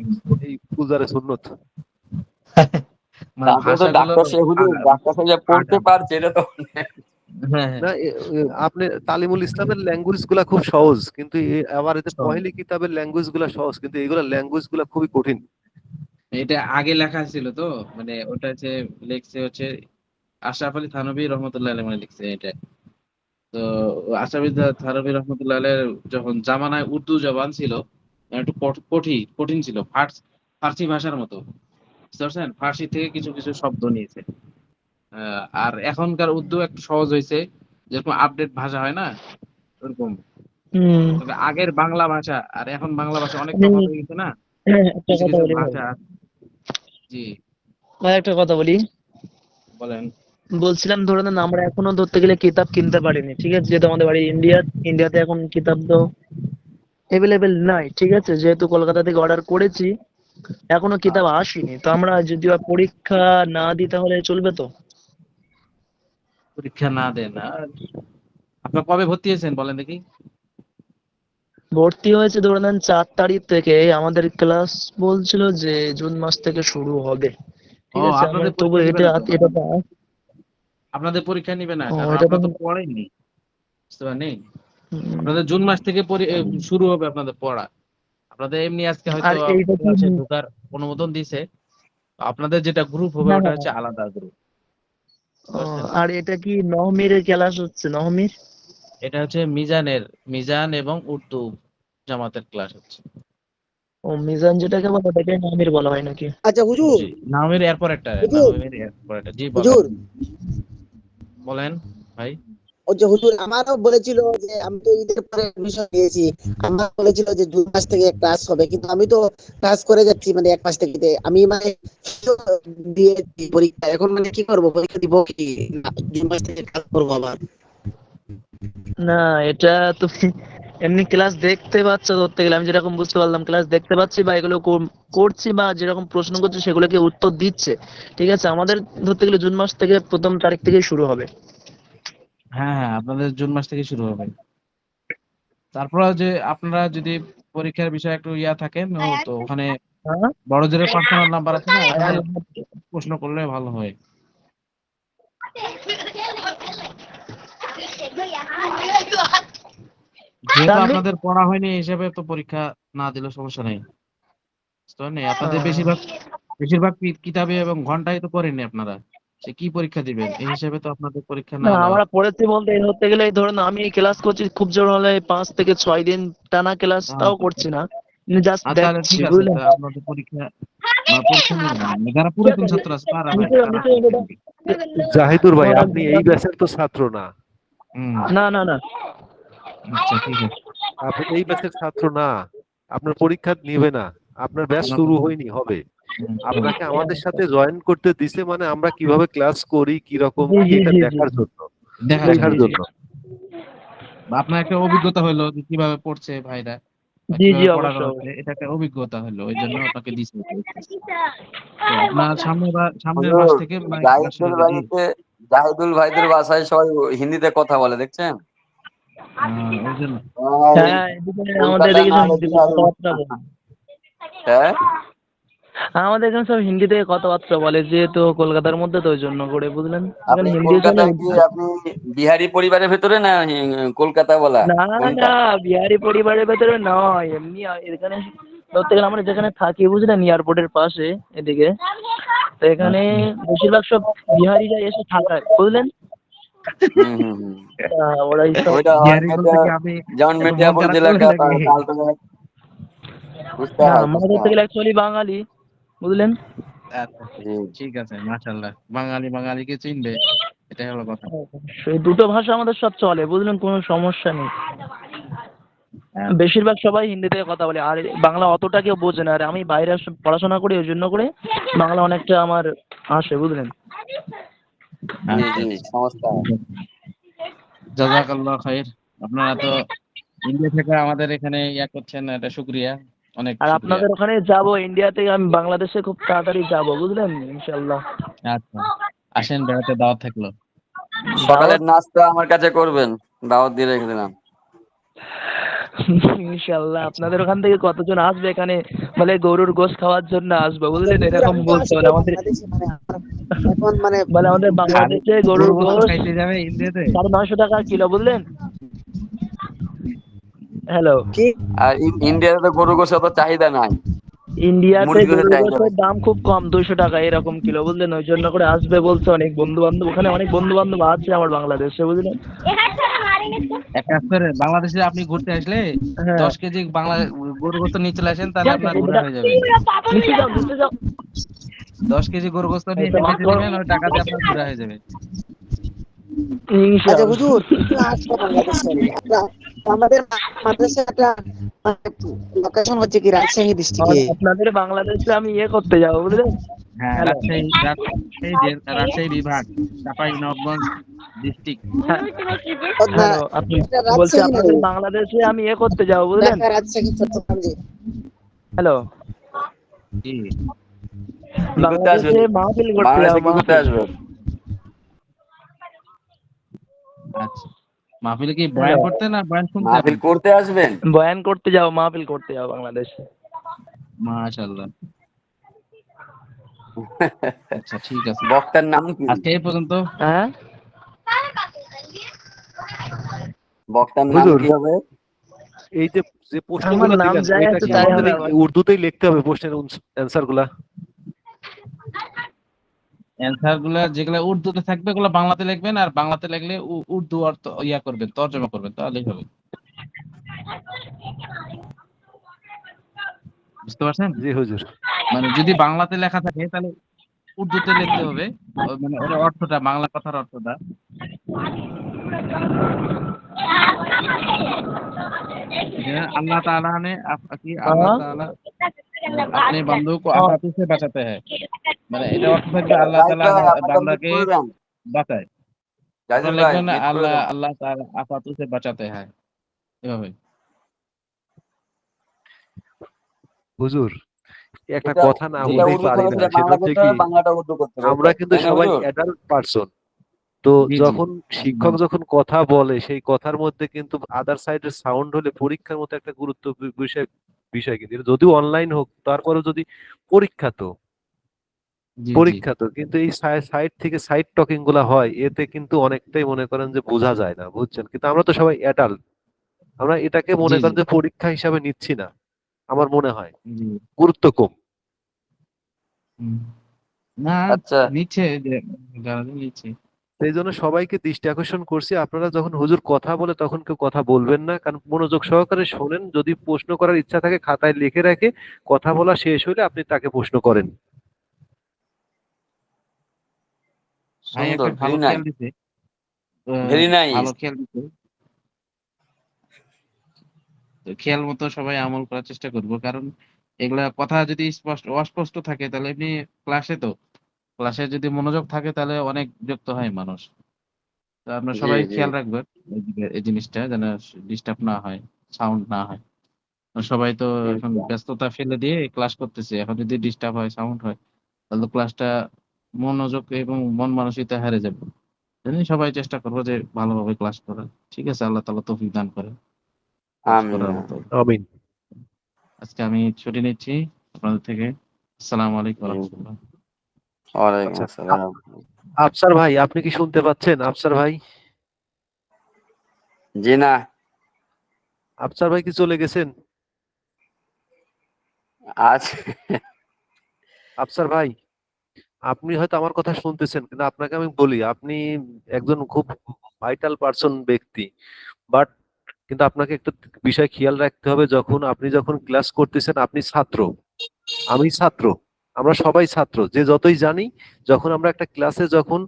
এই পূজারে সুন্নত। মানে তারপরে তো ভাষাগুলো ডাক্তার সাহেব হুজুর, ডাক্তার সাহেব যে পড়তে আগাম। পারছে এটা তো হ্যাঁ হ্যাঁ না আপনি তালিমুল ইসলামের ল্যাঙ্গুয়েজ গুলা খুব সহজ, কিন্তু আবার এতে সব। পহেলি কিতাবের ল্যাঙ্গুয়েজ গুলা সহজ, কিন্তু এইগুলা ল্যাঙ্গুয়েজ গুলা খুবই কঠিন। এটা আগে লেখা ছিল তো, মানে ওটা হচ্ছে লিখছে হচ্ছে আশরাফ আলী থানভী রহমতুল্লাহ আলাইহি মানে লিখছে এটা। তো আশরাফ আলী থানভী রহমতুল্লাহ আলাইহি যখন জামানায় উর্দু জবান ছিল, একটু কঠিন ছিল, ফার্সি ভাষার মতো, বুঝতে পারছেন? ফার্সি থেকে কিছু কিছু শব্দ নিয়েছে। আর এখনকার উর্দু একটু সহজ হয়েছে, যেরকম আপডেট ভাষা হয় না ওরকম। হুম। তবে আগের বাংলা ভাষা আর এখন বাংলা ভাষা অনেক আমি তফাৎ হয়ে গেছে না, একটা কিছু কথা কিছু বলি ভাই, ভাষা। জি ভাই একটা কথা বলি, বলেন। বলছিলাম ধরে নেন আমরা এখনো ধরতে গেলে কিতাব কিনতে পারিনি, ঠিক আছে, যেহেতু আমাদের বাড়ি ইন্ডিয়াতে এখন কিতাব তো এভেলেবেল নাই, ঠিক আছে, যেহেতু কলকাতা থেকে অর্ডার করেছি এখনো কিতাব আসেনি, তো আমরা যদি বা পরীক্ষা না দিই তাহলে চলবে তো। পরীক্ষা না দেন আর আপনার কবে ভর্তি হয়েছেন বলেন দেখি? ভর্তি হয়েছে ধরে নেন 4 তারিখ থেকে, আমাদের ক্লাস বলছিল যে জুন মাস থেকে শুরু হবে, ও ঠিক আছে, আমার আপনাদের তবু পরীক্ষা নিবে এটা না তো, এটা তো আপনাদের পরীক্ষা নিবে না ও কারণ এটা তো আপনারা তো পড়েননি, বুঝতে পারেন? উম, আপনাদের জুন মাস থেকে শুরু হবে আপনাদের পড়া। আপনাদের এমনি আজকে হয়তো আর এইটা কি, ক্লাসে ঢোকার অনুমোদন দিছে, আপনাদের যেটা গ্রুপ হবে হ্যাঁ ওটা হ্যাঁ, হচ্ছে আলাদা গ্রুপ, বুঝতে পারছেন? আর এটা কি নহমিরের ক্লাস হচ্ছে, নহমির? এটা হচ্ছে মিজান এবং উর্দু জামাতের ক্লাস হচ্ছে। ও মিজান যেটাকে বলে ওটাকে নহমির বলা হয় নাকি? আচ্ছা হুজুর, জি নামের এরপর একটা, হুজুর, জি বলেন। হুজুর, বলেন ভাই। ওই যে হুজুর আমারও বলেছিল যে আমি তো ঈদের পরে এডমিশন নিয়েছি, আমার বলেছিল যে 2 মাস থেকে ক্লাস হবে, কিন্তু আমি তো ক্লাস করে যাচ্ছি মানে 1 মাস থেকে, আমি মানে দিয়েছি পরীক্ষা, এখন মানে কি করবো, পরীক্ষা দিব কি না, 2 মাস থেকে ক্লাস করবো আবার? না এটা তুমি এমনি ক্লাস দেখতে পাচ্ছ, ধরতে গেলে আমি যেরকম বুঝতে পারলাম ক্লাস দেখতে পাচ্ছি বা এগুলো করছি বা যেরকম প্রশ্ন করছি সেগুলোকে উত্তর দিচ্ছে, ঠিক আছে, আমাদের ধরতে গেলে জুন মাস থেকে 1 তারিখ থেকে শুরু হবে। হ্যাঁ হ্যাঁ আপনাদের জুন মাস থেকে শুরু হবে। তারপর যে আপনারা যদি পরীক্ষার বিষয়ে একটু থাকেন, তো ওখানে হ্যাঁ বড় জোরের পার্সোনাল নাম্বার আছে না, ওখানে প্রশ্ন করলে ভালো হয়। যেহেতু তাহলে আপনাদের পড়া হয়নি এই হিসাবে তো পরীক্ষা না দিলে সমস্যা নেই, বুঝতে পারেন? আপনাদের বেশিরভাগ কিতাবে এবং ঘন্টায় তো পড়েননি আপনারা, সে কি পরীক্ষা দিবেন, এই হিসাবে তো আপনাদের পরীক্ষা না না নেওয়া। আমরা পড়েছি বলতে এই ধরতে গেলে এই ধরুন আমি ক্লাস করছি খুব জোর হলে 5 থেকে 6 দিন টানা ক্লাস, তাও করছি না, জাস্ট তাহলে দেখছি, ঠিক আছে, বুঝলেন। তা আপনাদের পরীক্ষা পরীক্ষা নেবেন না। যারা পুরাতন ছাত্র আছে তারা ভাই আমি তারা তো পরীক্ষা নেবে। জাহিদুর ভাই, আমার আপনি একজন এই ব্যাচের তো ছাত্র না। হুম না না না, আচ্ছা ঠিক আছে। আপনি এই ব্যাচের ছাত্র না, আপনার পরীক্ষা নিবে না, আপনার ব্যাচ শুরু হয়নি, হবে। আপনাকে আমাদের সাথে জয়েন করতে দিছে মানে আমরা কিভাবে ক্লাস করি, কিরকম জি কি, জি এটা জি জি দেখার জন্য, দেখার জি জন্য, দেখার জি জন্য। বা আপনার একটা অভিজ্ঞতা হলো যে কিভাবে পড়ছে ভাইরা বা জি জি কিভাবে পড়ানো অবশ্যই হচ্ছে, অবশ্যই। এটা একটা অভিজ্ঞতা হলো, ওই জন্য আপনাকে দিচ্ছে। তো আপনার সামনের মাস হুজুর, থেকে মানে ক্লাস শুরু জাহিদুল হবে। জি ভাইদের বাসায় সবাই হিন্দিতে কথা বলে দেখছেন। ওই জন্য হ্যাঁ এদিকে আমাদের কলকাতা এদিকে না সব হলে হিন্দিতে বিহারে কথাবার্তা বলে। হ্যাঁ আমাদের এখানে সব হিন্দিতে কথাবার্তা বলে, যেহেতু কলকাতার মধ্যে তো ওই জন্য করে, বুঝলেন, এখানে আপনি হিন্দিও চলে। কলকাতায় কি আপনি বিহারি পরিবারের ভেতরে না কলকাতা বলা না কোনটা? না, বিহারি পরিবারের ভেতরে নয়, এমনি এখানে ধরতে গেলে আমরা যেখানে থাকি, বুঝলেন, এয়ারপোর্টের পাশে এদিকে, তো এখানে বেশিরভাগ সব বিহারিরা এসে থাকায়, বুঝলেন। হুম হুম হুম ওরাই সব ওইটা হয় বিহারি বলতে কি আপনি যেমন একটু মন মির্জাপুর খারাপ জেলাটা করবেন নাকি? বুঝতে না, হয় আমরা বুঝতে ধরতে হয় গেলে অ্যাকচুয়ালি বাঙালি, বুঝলেন। আচ্ছা জি ঠিক আছে, মাশাআল্লাহ, বাঙালি বাঙালিকে চিনবে, এটাই হলো কথা। সেই দুটো ভাষা আমাদের সব চলে, বুঝলেন, কোনো সমস্যা নেই। বেশিরভাগ সবাই হিন্দিতে কথা বলে, আর বাংলা অতটা কেউ বোঝে না। আর আমি বাইরে পড়াশোনা করি, ওই জন্য করে বাংলা অনেকটা আমার আসে, বুঝলেন। জি আচ্ছা জি সমস্যা হয়। জাযাকাল্লাহ খাইর। আপনারা তো ইন্ডিয়া থেকে আমাদের এখানে ইয়া করছেন, এটা শুকরিয়া, অনেক আর শুকরিয়া। আপনাদের ওখানে যাব, ইন্ডিয়া থেকে আমি বাংলাদেশে খুব তাড়াতাড়ি যাব, বুঝলেন, ইনশাল্লাহ। আচ্ছা আসেন, বেড়াতে দাওয়াত থাকলো। সকালের নাস্তা আমার কাছে করবেন, দাওয়াত দিয়ে রেখে দিলাম। ইনশাল্লাহ। আচ্ছা আপনাদের ওখান থেকে কতজন আসবে এখানে, মানে গরুর গোশ খাওয়ার জন্য আসবে, বুঝলেন, হুজুর, এরকম আমি তো বলতে আসলে হবে আমাদের। বাংলাদেশে মানে আমার এখন মানে মানে আমাদের আর বাংলাদেশে গরু গরুর গোশত গোশ খাইতে যাবে ইন্ডিয়াতে? 950 টাকা কিলো, বুঝলেন। হ্যালো। কি আর ইন্ডিয়াতে তো গরু গোশত অত চাহিদা নাই, ইন্ডিয়াতে মুরগি গোশের গরুর চাহিদা গোশের বেশি। দাম খুব কম, 200 টাকা এরকম কিলো, বুঝলেন। ওই জন্য করে আসবে বলছে অনেক বন্ধু বান্ধব, ওখানে অনেক বন্ধু বান্ধব আছে আমার বাংলাদেশে, বুঝলেন। এক কাজ করে, বাংলাদেশে আপনি ঘুরতে আসলে হ্যাঁ 10 কেজি গরু গোশত নিয়ে চলে আসেন, তাহলে আপনার ঘোরা হয়ে যাবে। নিচে যাও, নিচে যাও। 10 কেজি গরু গোশত এই নিয়ে তো ফ্যামিলিতে মাত্র দিবেন, ওই টাকা দিয়ে আপনার ঘোরা হয়ে যাবে। আচ্ছা ইনশাআল্লাহ। হুজুর, একটু আসবো বাংলাদেশে। আমাদের মাদ্রাসা একটা লোকেশন হচ্ছে কি রাজশাহী ডিস্ট্রিক্টে। আপনাদের বাংলাদেশে আমি করতে যাবো, বুঝলেন। হ্যাঁ, হ্যালো। রাজশাহী বিভাগ, চাঁপাইনবাবগঞ্জ ডিস্ট্রিক্ট। হ্যাঁ, না, হ্যালো, আপনি এটা বলছি রাজশাহী নাই, আপনাদের বাংলাদেশে আমি করতে যাবো, বুঝলেন। ঢাকা, রাজশাহী, চট্টগ্রাম। জি হ্যালো। কি কি করতে আসবেন বাংলাদেশে মাহফিল করতে বাংলাদেশে, যাবো, কি করতে মাহফিল। আসবেন? আচ্ছা, মাহফিলে কি হ্যালো। বয়ান করতে না বয়ান শুনতে মাহফিল আপনি? করতে আসবেন? বয়ান করতে যাবো, মাহফিল করতে যাবো বাংলাদেশে। মাশাআল্লাহ। আচ্ছা ঠিক আছে, বক্তার নাম কি? আজকে এই পর্যন্ত। হ্যাঁ। বক্তার নাম হুজুর, কি হবে? এই যে যে আমার প্রশ্নগুলো নাম দিলেন যাই এটা আছে কি তাই আমাদের হবে এই আমার। উর্দুতেই লিখতে হবে প্রশ্নের অ্যান্সার গুলা? অ্যান্সার গুলা যেগুলা উর্দুতে থাকবে ওগুলো বাংলাতে লিখবেন, আর বাংলাতে লিখলে উর্দু অর্থ ইয়া করবেন, তর্জমা করবেন, তাহলেই হবে। বুঝতে পারছেন? জি হুজুর। মানে যদি বাংলাতে লেখা থাকে তাহলে উর্দুতে লিখতে হবে, মানে ওর অর্থটা, বাংলা কথার অর্থটা। अल्लाह ताला ने अल्लाह হ্যাঁ। ताला अपने बंदों को आफातों से बचाते हैं, মানে এটা অর্থ থাকবে আল্লাহ জাহিদ তাআলা ভাই আপনি কমপ্লিট বান্দাকে করে দেন। বাঁচায়। জাহিদ আপনারা ভাই লিখবেন না মিট করে আল্লাহ দেন। আল্লাহ তাআলা আফাতু সে বাঁচাতে হয়, এভাবে। হুজুর, একটা যেটা কথা না যেটা বললেই উর্দু পারি থাকবে না, সেটা সেটা বাংলা হচ্ছে করতে কি, হবে, বাংলাটা উর্দু করতে হবে, আমরা কিন্তু তাই না সবাই হুজুর? Adult person. তো জি জি যখন একদম। শিক্ষক যখন কথা বলে সেই কথার মধ্যে কিন্তু আদার সাইডের সাউন্ড হলে পরীক্ষার মতো একটা গুরুত্ব বিষয় বিষয় কিন্তু এটা যদিও অনলাইন হোক, তারপরেও যদি পরীক্ষা তো জি জি পরীক্ষা তো কিন্তু এই সাইড থেকে সাইড টকিং গুলা হয়, এতে কিন্তু অনেকটাই মনে করেন যে বোঝা যায় না, বুঝছেন। কিন্তু আমরা তো সবাই অ্যাডাল্ট, আমরা এটাকে জি মনে জি করেন যে পরীক্ষা হিসাবে নিচ্ছি না, আমার মনে হয় জি। গুরুত্ব কম। হুম। না, আচ্ছা নিচ্ছে যে যারা নিচ্ছে। সেই জন্য সবাইকে দৃষ্টি আকর্ষণ করছি, আপনারা যখন হুজুর কথা বলে তখন কেউ কথা বলবেন না, কারণ মনোযোগ সহকারে শোনেন। যদি প্রশ্ন করার ইচ্ছা থাকে খাতায় লিখে রাখে, কথা বলা শেষ হলে আপনি তাকে প্রশ্ন করেন। ভাই সুন্দর, একটা ভালো ভেরি খেয়াল নাইস, দিতে, ভেরি ভালো নাইস। খেয়াল দিতে, তো খেয়াল মতো সবাই আমল করার চেষ্টা করব, কারণ এগুলা কথা যদি অস্পষ্ট থাকে তাহলে এমনি ক্লাসে যদি মনোযোগ থাকে তাহলে অনেক বিরক্ত হয় মানুষ। তো আপনারা জি সবাই জি খেয়াল রাখবেন এই জিনিসটা যেন ডিস্টার্ব না হয়, সাউন্ড না হয়। আর সবাই তো এখন ইনশাআল্লাহ। ব্যস্ততা ফেলে দিয়ে ক্লাস করতেছে, এখন যদি ডিস্টার্ব হয়, সাউন্ড হয়, তাহলে ক্লাসটা মনোযোগ এবং মন মানসিকতা হারিয়ে যাবে। জানি সবাই চেষ্টা করবো যে ভালোভাবে ক্লাস করার। ঠিক আছে, আল্লাহ তাআলা তৌফিক দান করেন ক্লাস আমিন করার মতো। আমিন। আমিন। আজকে আমি ছুটি নিচ্ছি আপনাদের থেকে। আসসালামু আলাইকুম ওয়া রাহমাতুল্লাহ। ওয়ালাইকুম আচ্ছা, আসসালাম। আফসার ভাই আপনি কি শুনতে পাচ্ছেন? আফসার ভাই, জি না, আফসার ভাই কি চলে গেছেন? আজ আফসার ভাই, আপনি হয়তো আমার কথা শুনতেছেন, কিন্তু আপনাকে আমি বলি, আপনি একজন খুব ভাইটাল পার্সন ব্যক্তি, বাট কিন্তু আপনাকে একটা বিষয় খেয়াল রাখতে হবে, যখন ক্লাস করতেছেন, আপনি ছাত্র, আমি ছাত্র, আমরা সবাই ছাত্র, যে যতই জানি, যখন আমরা একটা ক্লাসে যখন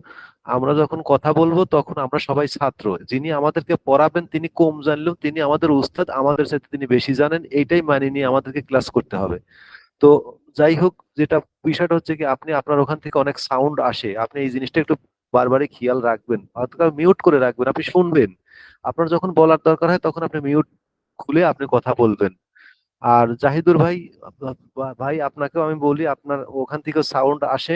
কথা বলবো, তখন আমরা সবাই ছাত্র। যিনি আমাদেরকে পড়াবেন তিনি কম জানলেও তিনি আমাদের উস্তাদ, আমাদের সাথে তিনি বেশি জানেন, এইটাই মানিয়ে নিয়ে আমাদেরকে ক্লাস করতে হবে। তো যাই হোক, যেটা বিষয়টা হচ্ছে কি, আপনি আপনার ওখান থেকে অনেক সাউন্ড আসে, আপনি এই জিনিসটা একটু বারবারই খেয়াল রাখবেন, অথবা মিউট করে রাখবেন, আপনি শুনবেন, আপনার যখন বলার দরকার হয় তখন আপনি মিউট খুলে আপনি কথা বলবেন। আর জাহিদুর ভাই, ভাই আপনাকেও আমি বলি, আপনার ওখান থেকে সাউন্ড আসে,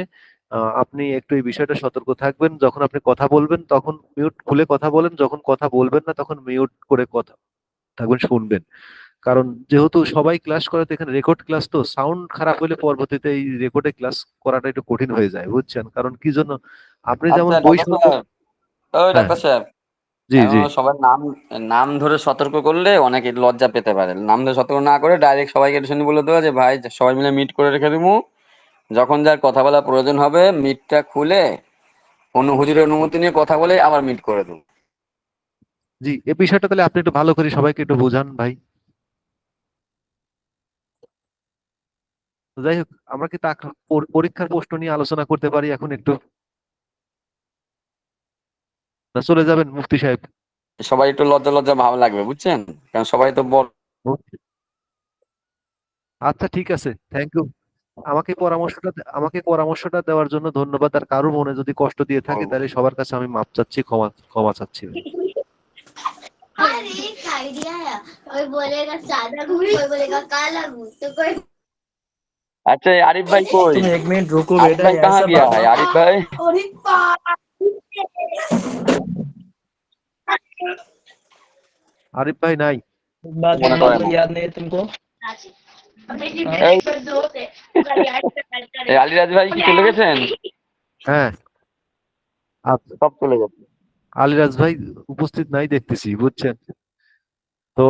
আপনি একটু এই বিষয়টা সতর্ক থাকবেন, যখন আপনি কথা বলবেন তখন মিউট খুলে কথা বলেন, যখন কথা বলবেন না তখন মিউট করে কথা থাকবেন, শুনবেন। কারণ যেহেতু সবাই ক্লাস করে, তো এখানে রেকর্ড ক্লাস, তো সাউন্ড খারাপ হলে পরবর্তীতে এই রেকর্ডে ক্লাস করাটা একটু কঠিন হয়ে যায়, বুঝছেন? কারণ কি জন্য, আপনি যেমন আচ্ছা বই ডাক্তার শুনবেন। সাহেব, ওই হ্যাঁ, ডাক্তার সাহেব, জি জি। এখন সবার নাম নাম ধরে সতর্ক করলে অনেকে লজ্জা পেতে পারে। নাম ধরে সতর্ক না করে ডাইরেক্ট সবাইকে টিউশনি বলে দেওয়া যে ভাই সবাই মিলে মিট করে রেখে দিবো, যখন যার কথা বলার প্রয়োজন হবে মিটটা খুলে হুজুরের অনুমতি নিয়ে কথা বলে আবার মিট করে দেবো। জি, এই বিষয়টা তাহলে আপনি একটু ভালো করে সবাইকে একটু বোঝান ভাই। তো যাই হোক, আমরা কি পরীক্ষার প্রশ্ন নিয়ে আলোচনা করতে পারি এখন একটু, না চলে যাবেন মুফতি সাহেব? সবাই একটু লজ্জা লজ্জা ভাব লাগবে, বুঝছেন, কারণ সবাই তো বল। আচ্ছা ঠিক আছে, থ্যাংক ইউ। আমাকে পরামর্শটা দেওয়ার জন্য ধন্যবাদ। আর কারো মনে যদি কষ্ট দিয়ে থাকে, তাহলে সবার কাছে আমি মাপ চাচ্ছি, ক্ষমা ক্ষমা চাচ্ছি। अरे खाई दिया है कोई बोलेगा सादा घूम कोई बोलेगा काला घूम तो कोई अच्छा ये आरिफ भाई कोई, तुम 1 मिनट रुको आरिफ बेटा, भाई कहाँ ऐसा गया बात है मत। आरिफ भाई? और আরিফ ভাই নাই। बात মনে करना করেন तो না। याद नहीं है तुमको? এই এই আলিরাজ ভাই কি চলে গেছেন? হ্যাঁ, আচ্ছা, সব চলে গেছে। আলিরাজ ভাই উপস্থিত নাই দেখতেছি, বুঝছেন? তো